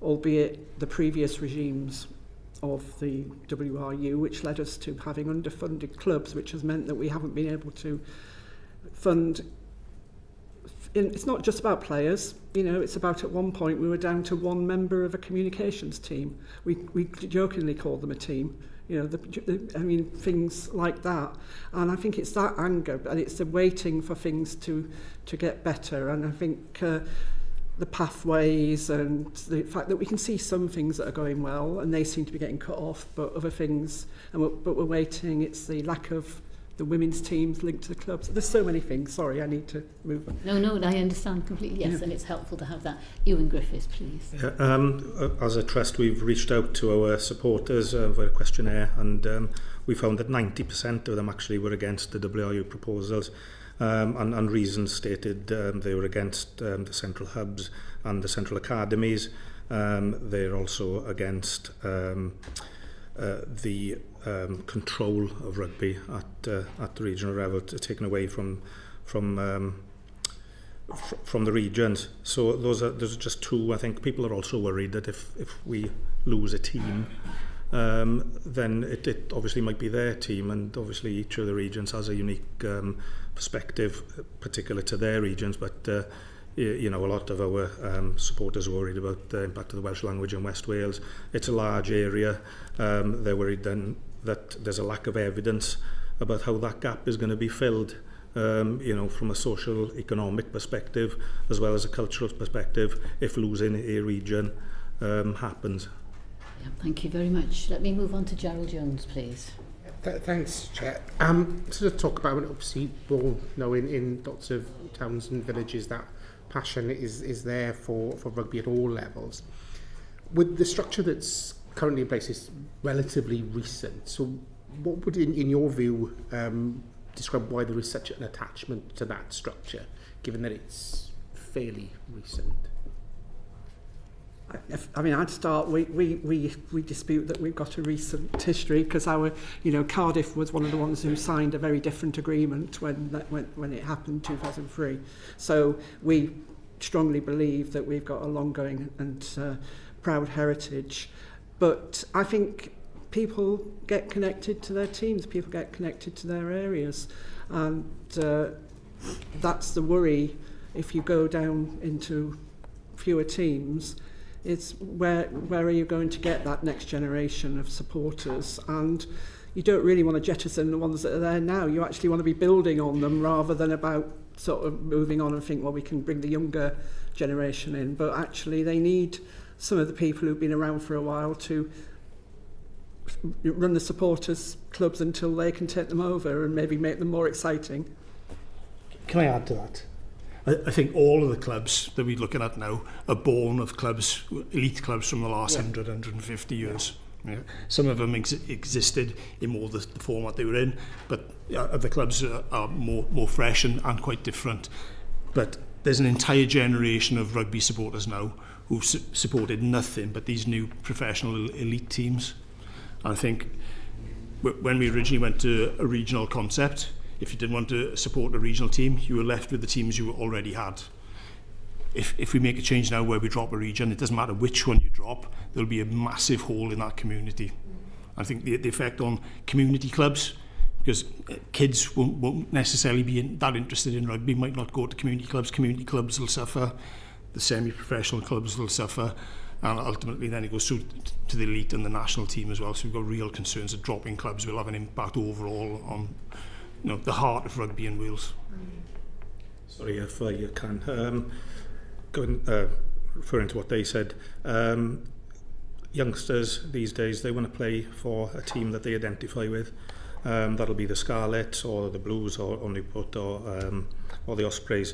albeit the previous regimes, the WRU, which led us to having underfunded clubs, which has meant that we haven't been able to fund. It's not just about players, you know, it's about at one point we were down to one member of a communications team. We jokingly called them a team, you know, things like that. And I think it's that anger, and it's the waiting for things to get better. And I think the pathways and the fact that we can see some things that are going well and they seem to be getting cut off, but other things, but we're waiting. It's the lack of the women's teams linked to the clubs. There's so many things. Sorry, I need to move on. No, I understand completely, yes, and it's helpful to have that. Iwan Griffiths, please. Yeah, as a trust, we've reached out to our supporters for a questionnaire, and we found that 90% of them actually were against the WRU proposals, and reasons stated they were against the central hubs and the central academies. They're also against the control of rugby at the regional level, taken away from the regions. So those are just two. I think people are also worried that if we lose a team, then it obviously might be their team, and obviously each of the regions has a unique perspective particular to their regions, but you know, a lot of our supporters are worried about the impact of the Welsh language in West Wales. It's a large area. They're worried then that there's a lack of evidence about how that gap is going to be filled, you know, from a social economic perspective as well as a cultural perspective, if losing a region happens. Yeah, thank you very much. Let me move on to Gerald Jones, please. Thanks, Chair. Sort of talk about, obviously, we all know in lots of towns and villages that passion is there for rugby at all levels. With the structure that's currently in place is relatively recent, so what would, in your view, describe why there is such an attachment to that structure, given that it's fairly recent? I mean, I'd start. We dispute that we've got a recent history, because our, you know, Cardiff was one of the ones who signed a very different agreement when it happened in 2003. So we strongly believe that we've got a long-going and proud heritage. But I think people get connected to their teams. People get connected to their areas, and that's the worry. If you go down into fewer teams, it's where are you going to get that next generation of supporters? And you don't really want to jettison the ones that are there now. You actually want to be building on them rather than about sort of moving on and think, well, we can bring the younger generation in. But actually they need some of the people who've been around for a while to run the supporters clubs until they can take them over and maybe make them more exciting. Can I add to that? I think all of the clubs that we're looking at now are born of clubs, elite clubs from the last 100, 150 years. Yeah. Some of them existed in more the format they were in, but the clubs are more fresh and quite different. But there's an entire generation of rugby supporters now who've supported nothing but these new professional elite teams. And I think when we originally went to a regional concept, if you didn't want to support a regional team, you were left with the teams you already had. If we make a change now where we drop a region, it doesn't matter which one you drop, there'll be a massive hole in that community. I think the effect on community clubs, because kids won't necessarily be that interested in rugby, might not go to community clubs will suffer, the semi-professional clubs will suffer, and ultimately then it goes through to the elite and the national team as well. So we've got real concerns that dropping clubs will have an impact overall on, you know, the heart of rugby in Wales. Sorry if you can. Referring to what they said, youngsters these days, they want to play for a team that they identify with. That'll be the Scarlets or the Blues or Newport or the Ospreys.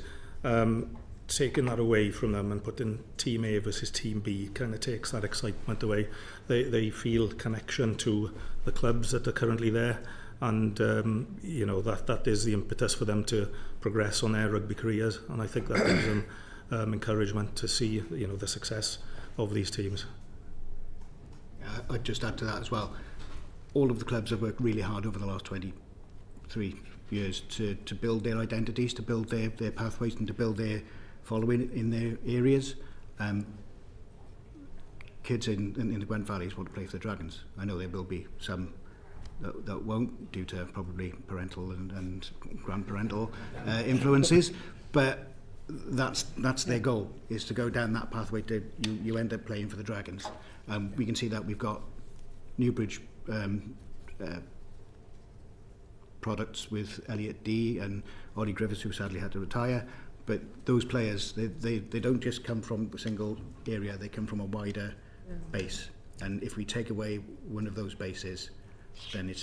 Taking that away from them and putting Team A versus Team B kind of takes that excitement away. They feel connection to the clubs that are currently there. And you know, that is the impetus for them to progress on their rugby careers, and I think that gives them encouragement to see, you know, the success of these teams. I'd just add to that as well. All of the clubs have worked really hard over the last 23 years to build their identities, to build their pathways, and to build their following in their areas. kids in the Gwent Valleys want to play for the Dragons. I know there will be some that won't, due to probably parental and grandparental influences, but that's their goal, is to go down that pathway to you end up playing for the Dragons. We can see that we've got Newbridge products with Elliot D and Ollie Griffiths, who sadly had to retire, but those players, they don't just come from a single area, they come from a wider base, and if we take away one of those bases, then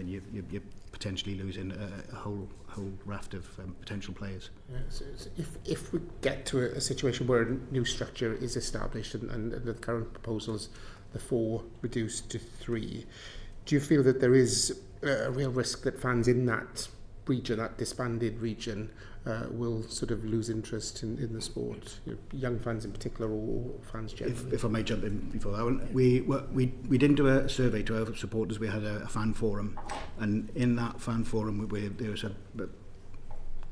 you're potentially losing a whole raft of potential players. Yeah, so if we get to a situation where a new structure is established and the current proposals, the 4 reduced to 3, do you feel that there is a real risk that fans in that region, that disbanded region, will sort of lose interest in the sport? Young fans in particular, or fans generally? If I may jump in before that one, we didn't do a survey to our supporters. We had a fan forum, and in that fan forum there was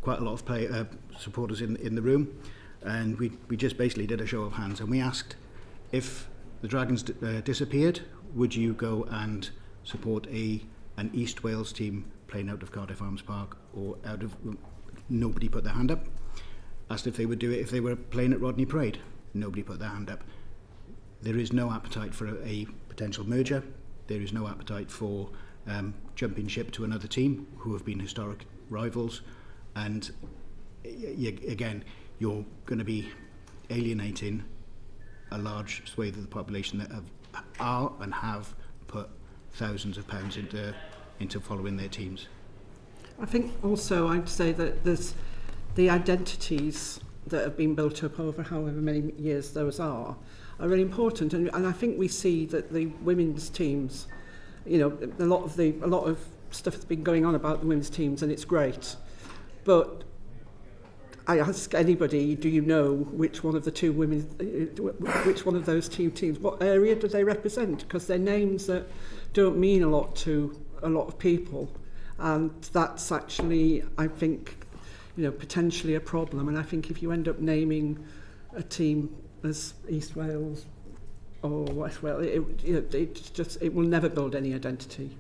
quite a lot of supporters in the room, and we just basically did a show of hands, and we asked, if the Dragons disappeared, would you go and support an East Wales team playing out of Cardiff Arms Park, or out of... Nobody put their hand up. Asked if they would do it if they were playing at Rodney Parade. Nobody put their hand up. There is no appetite for a potential merger. There is no appetite for jumping ship to another team who have been historic rivals. And again, you're going to be alienating a large swathe of the population that are and have put thousands of pounds into following their teams. I think also I'd say that there's the identities that have been built up over however many years those are really important, and I think we see that the women's teams, a lot of stuff has been going on about the women's teams, and it's great, but I ask anybody, do you know which one of the two women, which one of those two teams, what area do they represent? Because they're names that don't mean a lot to a lot of people. And that's actually, I think, potentially a problem. And I think if you end up naming a team as East Wales or West Wales, it will never build any identity.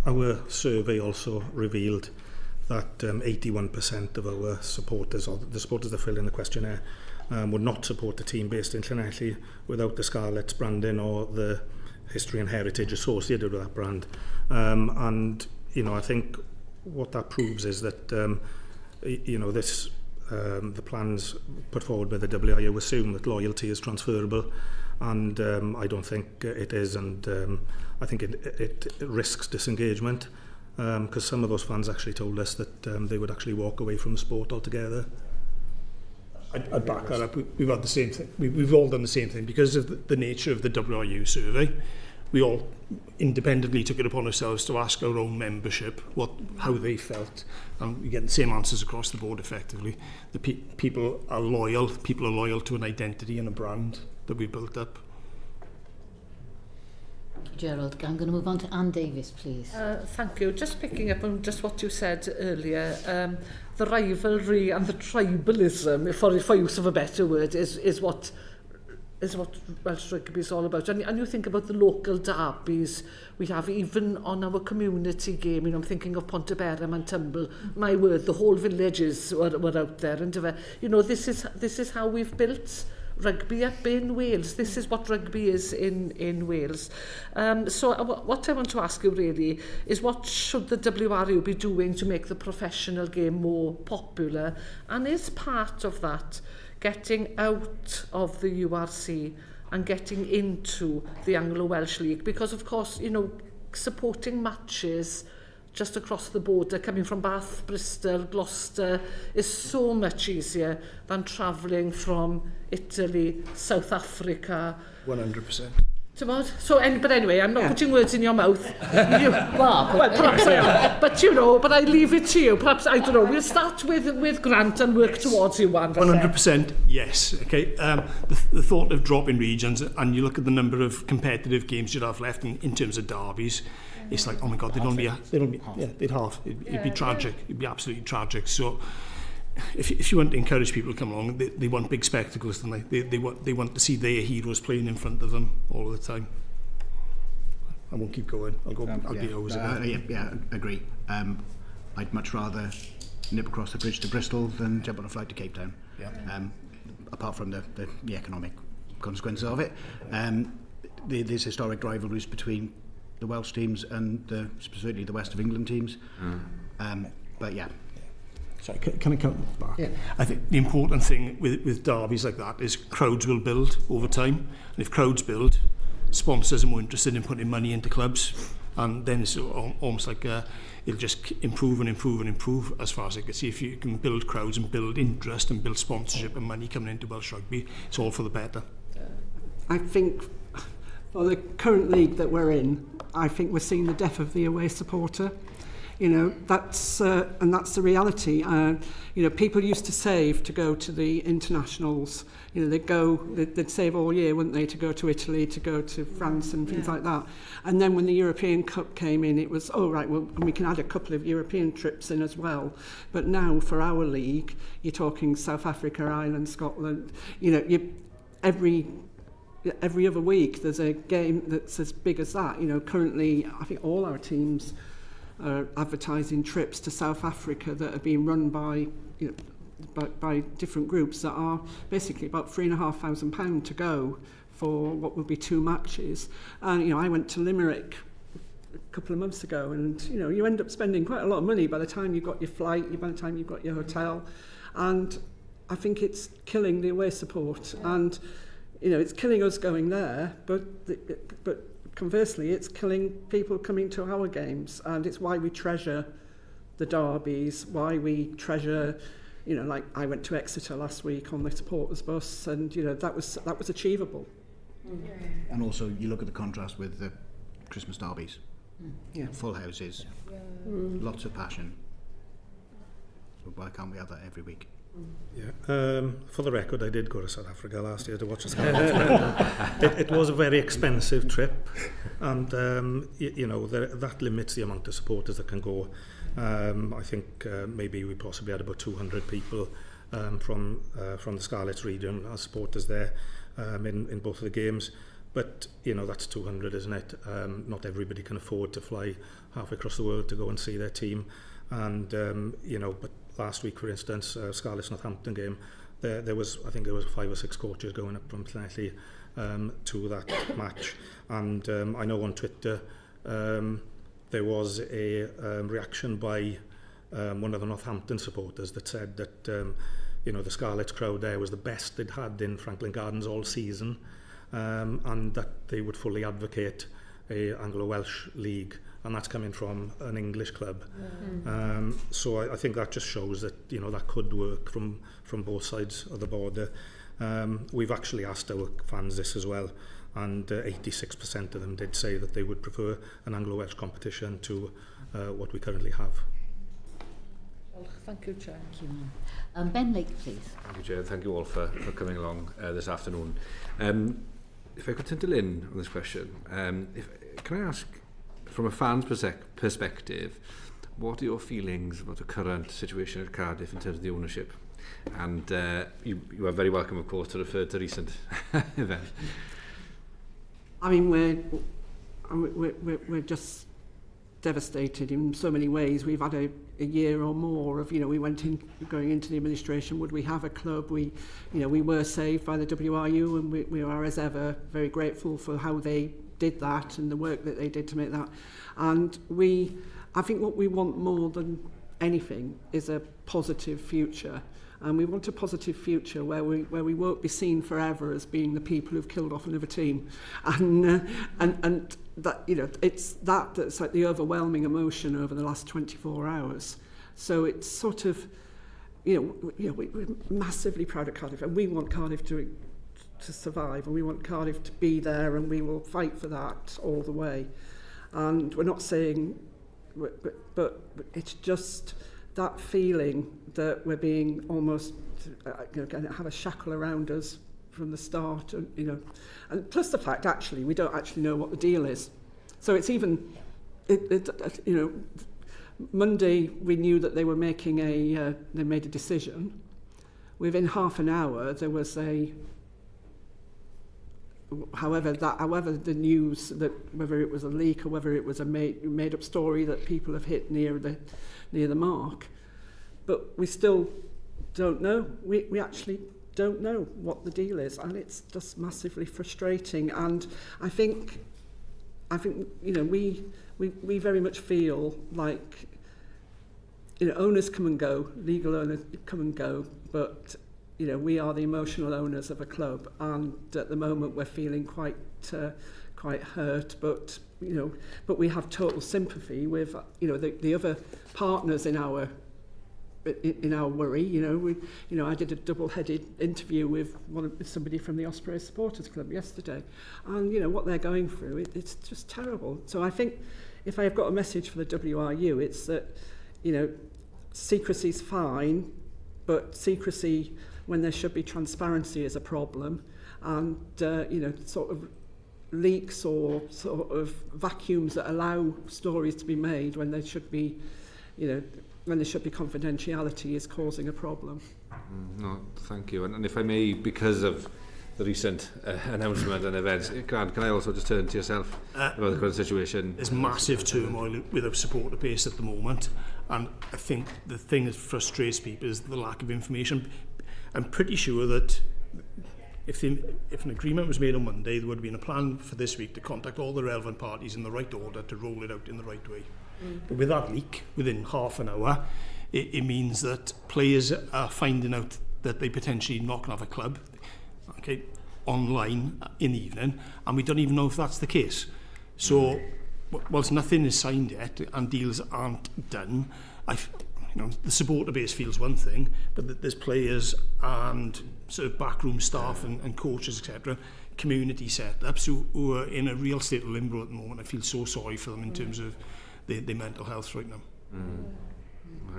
Our survey also revealed that 81% of our supporters, or the supporters that filled in the questionnaire, would not support the team based in Llanelli without the Scarlets branding or the history and heritage associated with that brand. And I think what that proves is that this the plans put forward by the WIU assume that loyalty is transferable, and I don't think it is, and I think it risks disengagement, because some of those fans actually told us that they would actually walk away from the sport altogether. I'd back that up. We've had the same thing. We've all done the same thing because of the nature of the WRU survey. We all independently took it upon ourselves to ask our own membership how they felt, and we get the same answers across the board. Effectively, the people are loyal. People are loyal to an identity and a brand that we built up. Gerald, I'm going to move on to Anne Davis, please. Thank you. Just picking up on just what you said earlier, the rivalry and the tribalism, for use of a better word, is what Welsh Rugby is all about. And you think about the local derbies we have, even on our community game. I'm thinking of Ponteberem and Tumble. My word, the whole villages were out there. And this is how we've built rugby up in Wales. This is what rugby is in Wales. So what I want to ask you really is, what should the WRU be doing to make the professional game more popular? And is part of that getting out of the URC and getting into the Anglo-Welsh League? Because of course, supporting matches just across the border, coming from Bath, Bristol, Gloucester, is so much easier than travelling from Italy, South Africa. 100%. So, but anyway, I'm not putting words in your mouth. Well, perhaps I am. But I leave it to you. Perhaps, I don't know, we'll start with Grant and work towards you, Iwan. 100%, yes. Okay. The thought of dropping regions, and you look at the number of competitive games you'd have left in terms of derbies, it's like, oh my God, they'd half. It'd be tragic. It'd be absolutely tragic. So if you want to encourage people to come along, they want big spectacles, don't they? They want to see their heroes playing in front of them all the time. I won't keep going. I'll be hours again. Yeah, agree. I'd much rather nip across the bridge to Bristol than jump on a flight to Cape Town. Yeah. Apart from the economic consequences of it. There's historic rivalries between the Welsh teams and specifically the West of England teams. But yeah. Sorry, can I come back? Yeah. I think the important thing with derbies like that is crowds will build over time. And if crowds build, sponsors are more interested in putting money into clubs. And then it's almost like it'll just improve and improve and improve as far as I can see. If you can build crowds and build interest and build sponsorship and money coming into Welsh Rugby, it's all for the better. I think for the current league that we're in, I think we're seeing the death of the away supporter. You know, that's the reality. You know, people used to save to go to the internationals. You know, they'd save all year, wouldn't they, to go to Italy, to go to France and things like that. And then when the European Cup came in, it was, right, well, and we can add a couple of European trips in as well. But now for our league, you're talking South Africa, Ireland, Scotland. You know, every other week there's a game that's as big as that. You know, currently I think all our teams are advertising trips to South Africa that are being run by, you know, by different groups that are basically about £3,500 to go for what will be 2 matches. And, you know, I went to Limerick a couple of months ago, and, you know, you end up spending quite a lot of money by the time you've got your flight, by the time you've got your hotel. And I think it's killing the away support. And, you know, it's killing us going there, but conversely, it's killing people coming to our games, and it's why we treasure the derbies, why we treasure, you know, like I went to Exeter last week on the supporters bus, and, you know, that was achievable. And also, you look at the contrast with the Christmas derbies. Yeah. Full houses, lots of passion. So why can't we have that every week? Yeah. For the record, I did go to South Africa last year to watch the Scarlets. It was a very expensive trip, and you know, that limits the amount of supporters that can go. I think maybe we possibly had about 200 people from the Scarlets region as supporters there in both of the games. But, you know, that's 200, isn't it? Not everybody can afford to fly halfway across the world to go and see their team. And, you know, but last week, for instance, Scarlets Northampton game, there was 5 or 6 coaches going up from Llanelli to that match. And I know on Twitter there was a reaction by one of the Northampton supporters that said that, you know, the Scarlets crowd there was the best they'd had in Franklin Gardens all season, and that they would fully advocate a Anglo-Welsh league, and that's coming from an English club. So I think that just shows that, you know, that could work from both sides of the border. We've actually asked our fans this as well, and 86% of them did say that they would prefer an Anglo-Welsh competition to what we currently have. Well, thank you, Chair. Thank you. Ben Lake, please. Thank you, Chair. Thank you all for coming along this afternoon. If I could turn to Lynn on this question, can I ask, from a fan's perspective, what are your feelings about the current situation at Cardiff in terms of the ownership? And you are very welcome, of course, to refer to recent events. I mean, we're just devastated in so many ways. We've had a year or more of, you know, going into the administration. Would we have a club? We were saved by the WRU, and we are, as ever, very grateful for how they did that and the work that they did to make that. And I think what we want more than anything is a positive future. And we want a positive future where we won't be seen forever as being the people who've killed off another team, and that, you know, it's that's like the overwhelming emotion over the last 24 hours. So it's sort of, you know, we're massively proud of Cardiff, and we want Cardiff to survive, and we want Cardiff to be there, and we will fight for that all the way. And we're not saying, but it's just that feeling that we're being almost, you know, have a shackle around us from the start, you know, and plus the fact actually we don't actually know what the deal is. So it's even, you know, Monday, we knew that they were making they made a decision. Within half an hour, there was however the news, that whether it was a leak or whether it was a made up story that people have hit near the mark, but we still don't know. We actually don't know what the deal is, and it's just massively frustrating. And I think we very much feel like owners come and go, legal owners come and go, but we are the emotional owners of a club, and at the moment we're feeling quite hurt, but we have total sympathy with the other partners in our worry. I did a double-headed interview with somebody from the Ospreys Supporters Club yesterday, and what they're going through, it's just terrible. So I think if I've got a message for the WRU, it's that secrecy's fine, but secrecy when there should be transparency is a problem, and sort of leaks or sort of vacuums that allow stories to be made when there should be confidentiality is causing a problem. No, thank you. And if I may, because of the recent announcement and events, Grant, can I also just turn to yourself about the current situation? There's massive turmoil with a supporter base at the moment, and I think the thing that frustrates people is the lack of information. I'm pretty sure that if an agreement was made on Monday, there would have been a plan for this week to contact all the relevant parties in the right order to roll it out in the right way. But with that leak, within half an hour, it means that players are finding out that they potentially not going to have a club, online in the evening, and we don't even know if that's the case. So, whilst nothing is signed yet and deals aren't done, the supporter base feels one thing, but there's players and sort of backroom staff and coaches, etc., community setups who are in a real state of limbo at the moment. I feel so sorry for them in terms of their mental health right now.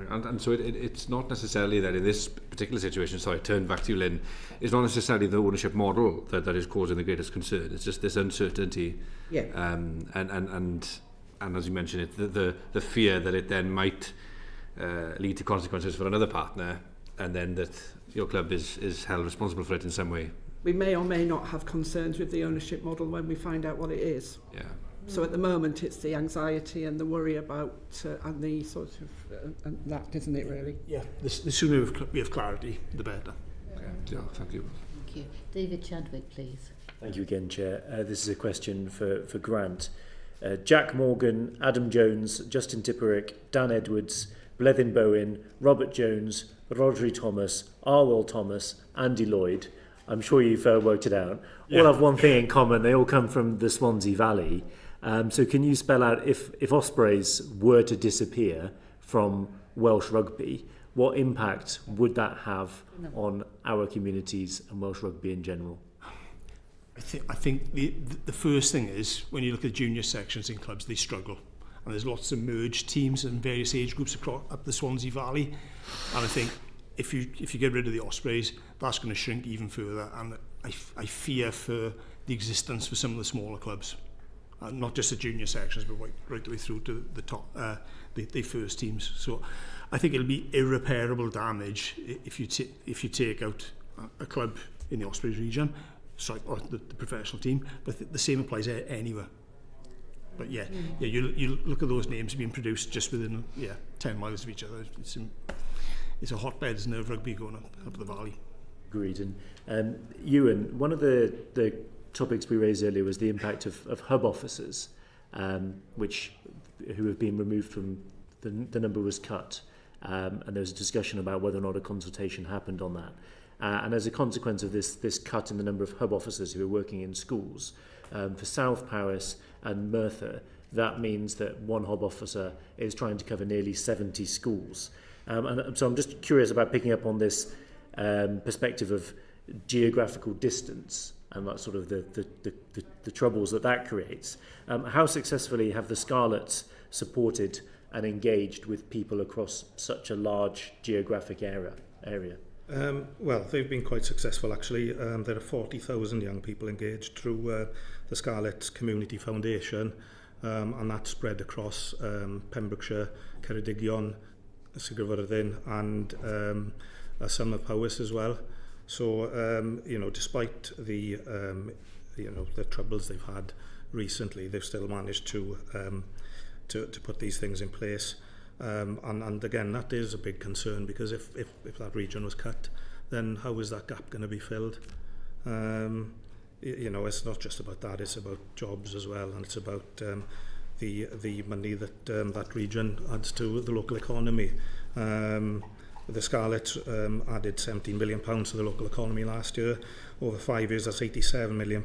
And so it's not necessarily that in this particular situation, sorry, turn back to you, Lynn, it's not necessarily the ownership model that is causing the greatest concern. It's just this uncertainty. Yeah. And as you mentioned, the fear that it then might lead to consequences for another partner, and then that your club is held responsible for it in some way. We may or may not have concerns with the ownership model when we find out what it is. Yeah. So at the moment, it's the anxiety and the worry about and the sort of that, isn't it, really? Yeah, the sooner we have clarity, the better. Okay. Yeah, thank you. Thank you. David Chadwick, please. Thank you again, Chair. This is a question for Grant. Jack Morgan, Adam Jones, Justin Tipperick, Dan Edwards, Blethyn Bowen, Robert Jones, Rodri Thomas, Arwell Thomas, Andy Lloyd. I'm sure you've worked it out. Yeah. All have one thing in common. They all come from the Swansea Valley. So can you spell out, if Ospreys were to disappear from Welsh rugby, what impact would that have on our communities and Welsh rugby in general? I think the first thing is, when you look at junior sections in clubs, they struggle. And there's lots of merged teams and various age groups up the Swansea Valley. And I think if you get rid of the Ospreys, that's going to shrink even further. And I fear for the existence for some of the smaller clubs. Not just the junior sections, but right the way through to the top, the first teams. So I think it'll be irreparable damage if you take out a club in the Ospreys region, or the professional team. But the same applies anywhere. But you look at those names being produced just within 10 miles of each other. It's a hotbed, isn't it, of rugby going up the valley. Agreed. And Iwan, one of the topics we raised earlier was the impact of hub officers, who have been removed from the number was cut, and there was a discussion about whether or not a consultation happened on that. And as a consequence of this cut in the number of hub officers who are working in schools, for South Paris and Merthyr, that means that one hub officer is trying to cover nearly 70 schools. And so I'm just curious about picking up on this perspective of geographical distance and that sort of the troubles that creates. How successfully have the Scarlets supported and engaged with people across such a large geographic area? Well, they've been quite successful actually. There are 40,000 young people engaged through the Scarlets Community Foundation, and that spread across Pembrokeshire, Ceredigion, Sir Griffiths and some of Powys as well. So, you know, despite the, you know, the troubles they've had recently, they've still managed to put these things in place. And again, that is a big concern, because if that region was cut, then how is that gap going to be filled? You know, it's not just about that, it's about jobs as well, and it's about the money that that region adds to the local economy. The Scarlets added £17 million to the local economy last year. Over 5 years, that's £87 million.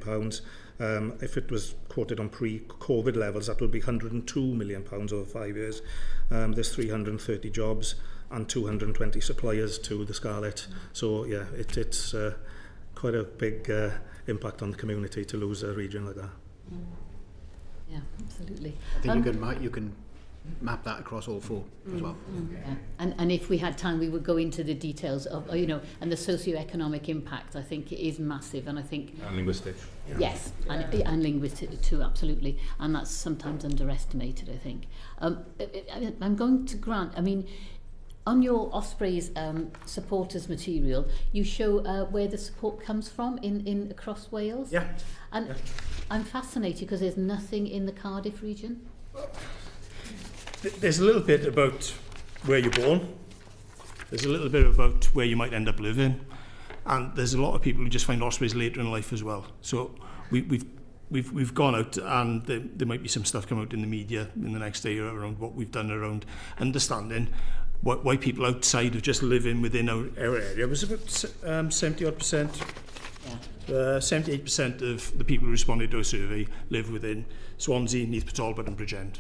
If it was quoted on pre-COVID levels, that would be £102 million over 5 years. There's 330 jobs and 220 suppliers to the Scarlet. So yeah, it's quite a big impact on the community to lose a region like that. Yeah, absolutely. I think you can map that across all four as well. Yeah. And if we had time, we would go into the details of, you know, and the socio-economic impact. I think it is massive, and I think... And linguistic. Yes, and linguistic too, absolutely. And that's sometimes underestimated, I think. I'm going to Grant, I mean, on your Ospreys supporters material, you show where the support comes from in across Wales. Yeah. And yeah. I'm fascinated because there's nothing in the Cardiff region. There's a little bit about where you're born. There's a little bit about where you might end up living, and there's a lot of people who just find Ospreys later in life as well. So we've gone out, and there might be some stuff come out in the media in the next day around what we've done around understanding why people outside of just living within our area. It was about 70-odd%. Yeah. 78% of the people who responded to our survey live within Swansea, Neath Talbot and Bridgend.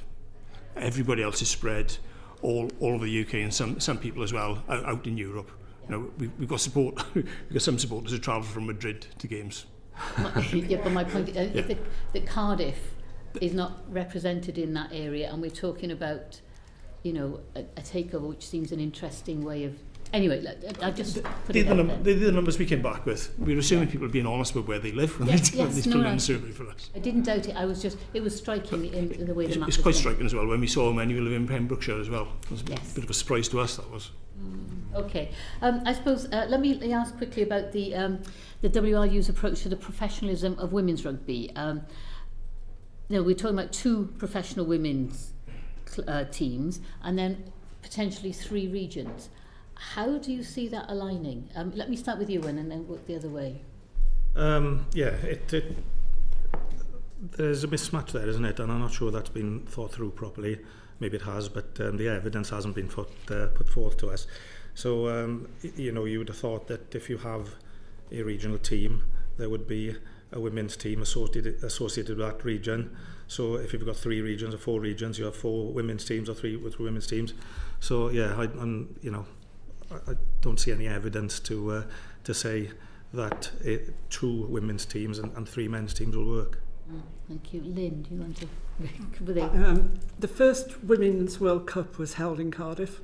Everybody else is spread all over the UK, and some people as well out in Europe. Yeah. You know, we've got support. We've got some supporters who travel from Madrid to games. Yeah, but my point is that Cardiff is not represented in that area, and we're talking about, you know, a takeover, which seems an interesting way of... Anyway, I just put it out there. The numbers we came back with. We were assuming people are being honest about where they live when they fill in the survey for us. I didn't doubt it. It was striking in the way the map It's quite striking as well when we saw when you live in Pembrokeshire as well. It was a bit of a surprise to us, that was. Okay. I suppose, let me ask quickly about the WRU's approach to the professionalism of women's rugby. You know, we're talking about 2 professional women's teams and then potentially 3 regions. How do you see that aligning? Let me start with Iwan and then work the other way. Yeah, there's a mismatch there, isn't it? And I'm not sure that's been thought through properly. Maybe it has, but the evidence hasn't been put forth to us. So, you know, you would have thought that if you have a regional team, there would be a women's team associated with that region. So if you've got 3 regions or 4 regions, you have 4 women's teams or 3 women's teams. So, yeah, you know, I don't see any evidence to say that 2 women's teams and 3 men's teams will work. Thank you. Lynn, do you want to... The first Women's World Cup was held in Cardiff,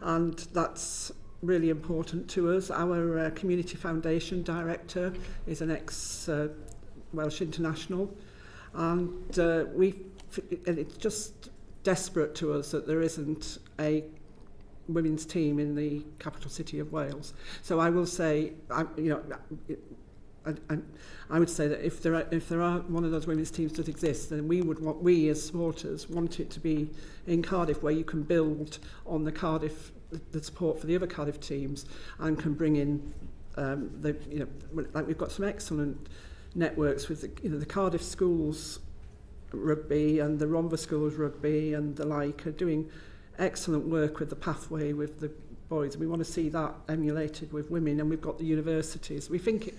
and that's really important to us. Our Community Foundation director is an ex-Welsh international, and it's just desperate to us that there isn't a women's team in the capital city of Wales. So I will say, you know, I would say that if there are one of those women's teams that exist, then we as supporters want it to be in Cardiff, where you can build on the support for the other Cardiff teams, and can bring in like we've got some excellent networks with the Cardiff schools rugby and the Rhondda schools rugby and the like are doing excellent work with the pathway with the boys. We want to see that emulated with women, and we've got the universities. We think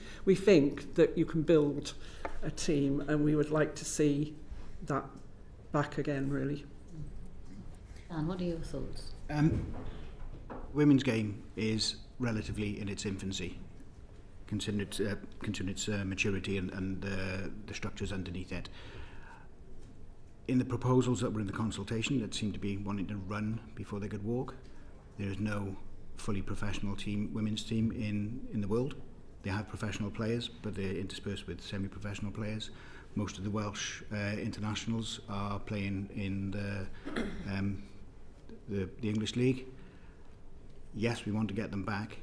that you can build a team, and we would like to see that back again, really. And what are your thoughts? Women's game is relatively in its infancy, considering its maturity and the structures underneath it. In the proposals that were in the consultation that seemed to be wanting to run before they could walk, there is no fully professional women's team in the world. They have professional players, but they're interspersed with semi-professional players. most of the Welsh internationals are playing in the English League. Yes, we want to get them back,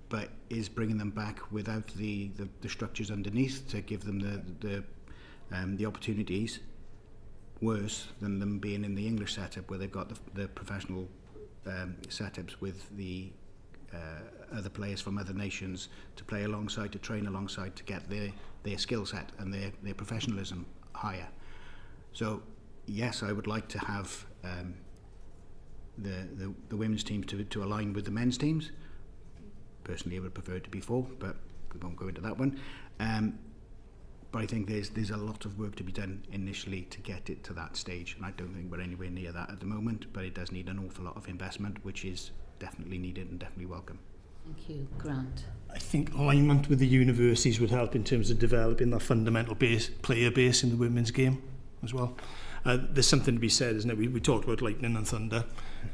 but is bringing them back without the structures underneath to give them the opportunities worse than them being in the English setup where they've got the professional setups with the other players from other nations to play alongside, to train alongside, to get their skill set and their professionalism higher. So yes, I would like to have the women's teams to align with the men's teams. Personally, I would prefer it to be 4, but we won't go into that one. But I think there's a lot of work to be done initially to get it to that stage, and I don't think we're anywhere near that at the moment, but it does need an awful lot of investment, which is definitely needed and definitely welcome. Thank you. Grant. I think alignment with the universities would help in terms of developing that fundamental player base in the women's game as well. There's something to be said, isn't it? We talked about lightning and thunder.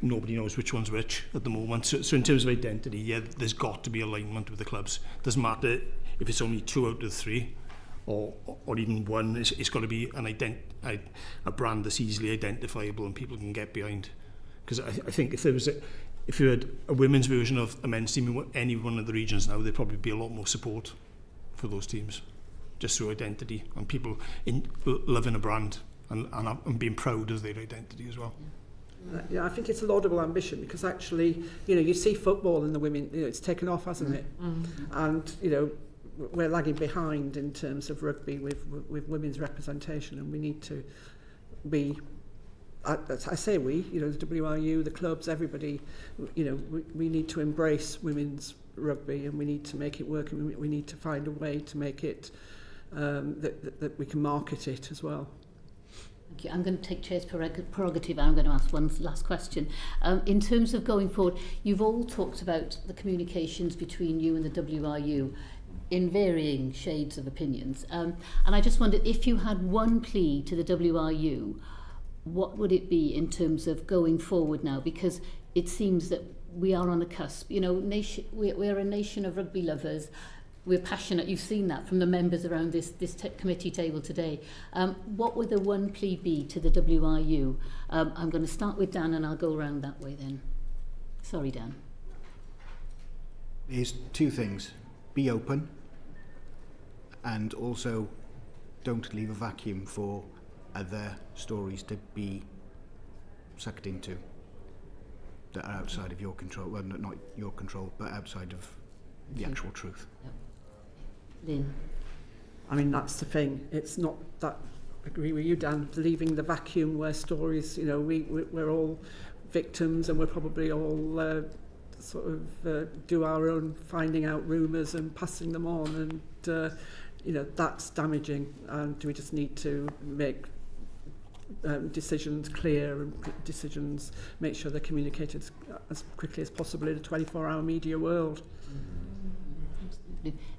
Nobody knows which one's which at the moment. So in terms of identity, yeah, there's got to be alignment with the clubs. Doesn't matter if it's only 2 out of 3 or even 1. It's got to be a brand that's easily identifiable and people can get behind. Because I think if you had a women's version of a men's team in any one of the regions now, there'd probably be a lot more support for those teams, just through identity and people loving a brand and being proud of their identity as well. Yeah, I think it's a laudable ambition because actually, you see football in the women, it's taken off, hasn't it? And, we're lagging behind in terms of rugby with women's representation, and we need to be, I say we, the WRU, the clubs, everybody, we need to embrace women's rugby and we need to make it work, and we need to find a way to make it, that we can market it as well. Thank you. I'm going to take Chair's prerogative and I'm going to ask one last question. In terms of going forward, you've all talked about the communications between you and the WRU in varying shades of opinions. And I just wondered, if you had one plea to the WRU, what would it be in terms of going forward now? Because it seems that we are on the cusp. We're a nation of rugby lovers. We're passionate. You've seen that from the members around this committee table today. What would the one plea be to the WRU? I'm going to start with Dan and I'll go around that way then. Sorry, Dan. There's 2 things. Be open, and also don't leave a vacuum for other stories to be sucked into that are outside of your control. Well, not your control, but outside of the actual truth. Yep. Lynn. I mean, that's the thing. It's not that, I agree with you, Dan, leaving the vacuum where stories, we're all victims and we're probably all do our own finding out rumours and passing them on, and that's damaging, and we just need to make decisions clear and make sure they're communicated as quickly as possible in a 24-hour media world.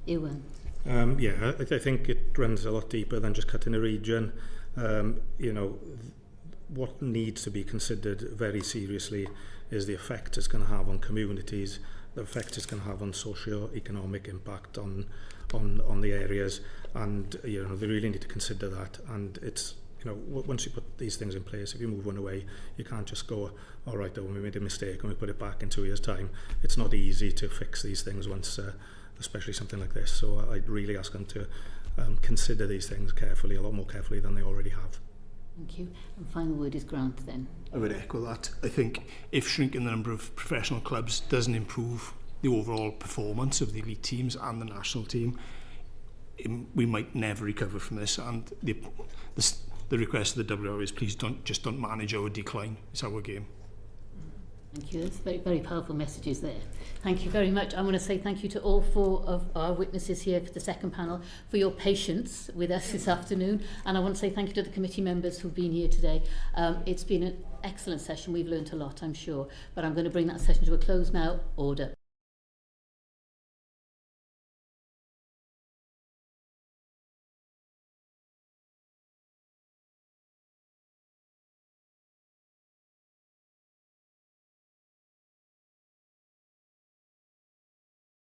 Iwan. I think it runs a lot deeper than just cutting a region. What needs to be considered very seriously is the effect it's going to have on communities, the effect it's going to have on socio-economic impact on the areas, and they really need to consider that. And it's once you put these things in place, if you move one away, you can't just go, all right, we made a mistake and we put it back in 2 years' time. It's not easy to fix these things once, especially something like this. So I'd really ask them to consider these things carefully, a lot more carefully than they already have. Thank you. And final word is Grant then. I would echo that. I think if shrinking the number of professional clubs doesn't improve the overall performance of the elite teams and the national team, we might never recover from this. And the request of the WRU is please don't manage our decline. It's our game. Thank you. That's very, very powerful messages there. Thank you very much. I want to say thank you to all 4 of our witnesses here for the second panel for your patience with us this afternoon. And I want to say thank you to the committee members who've been here today. It's been an excellent session. We've learned a lot, I'm sure. But I'm going to bring that session to a close now. Order.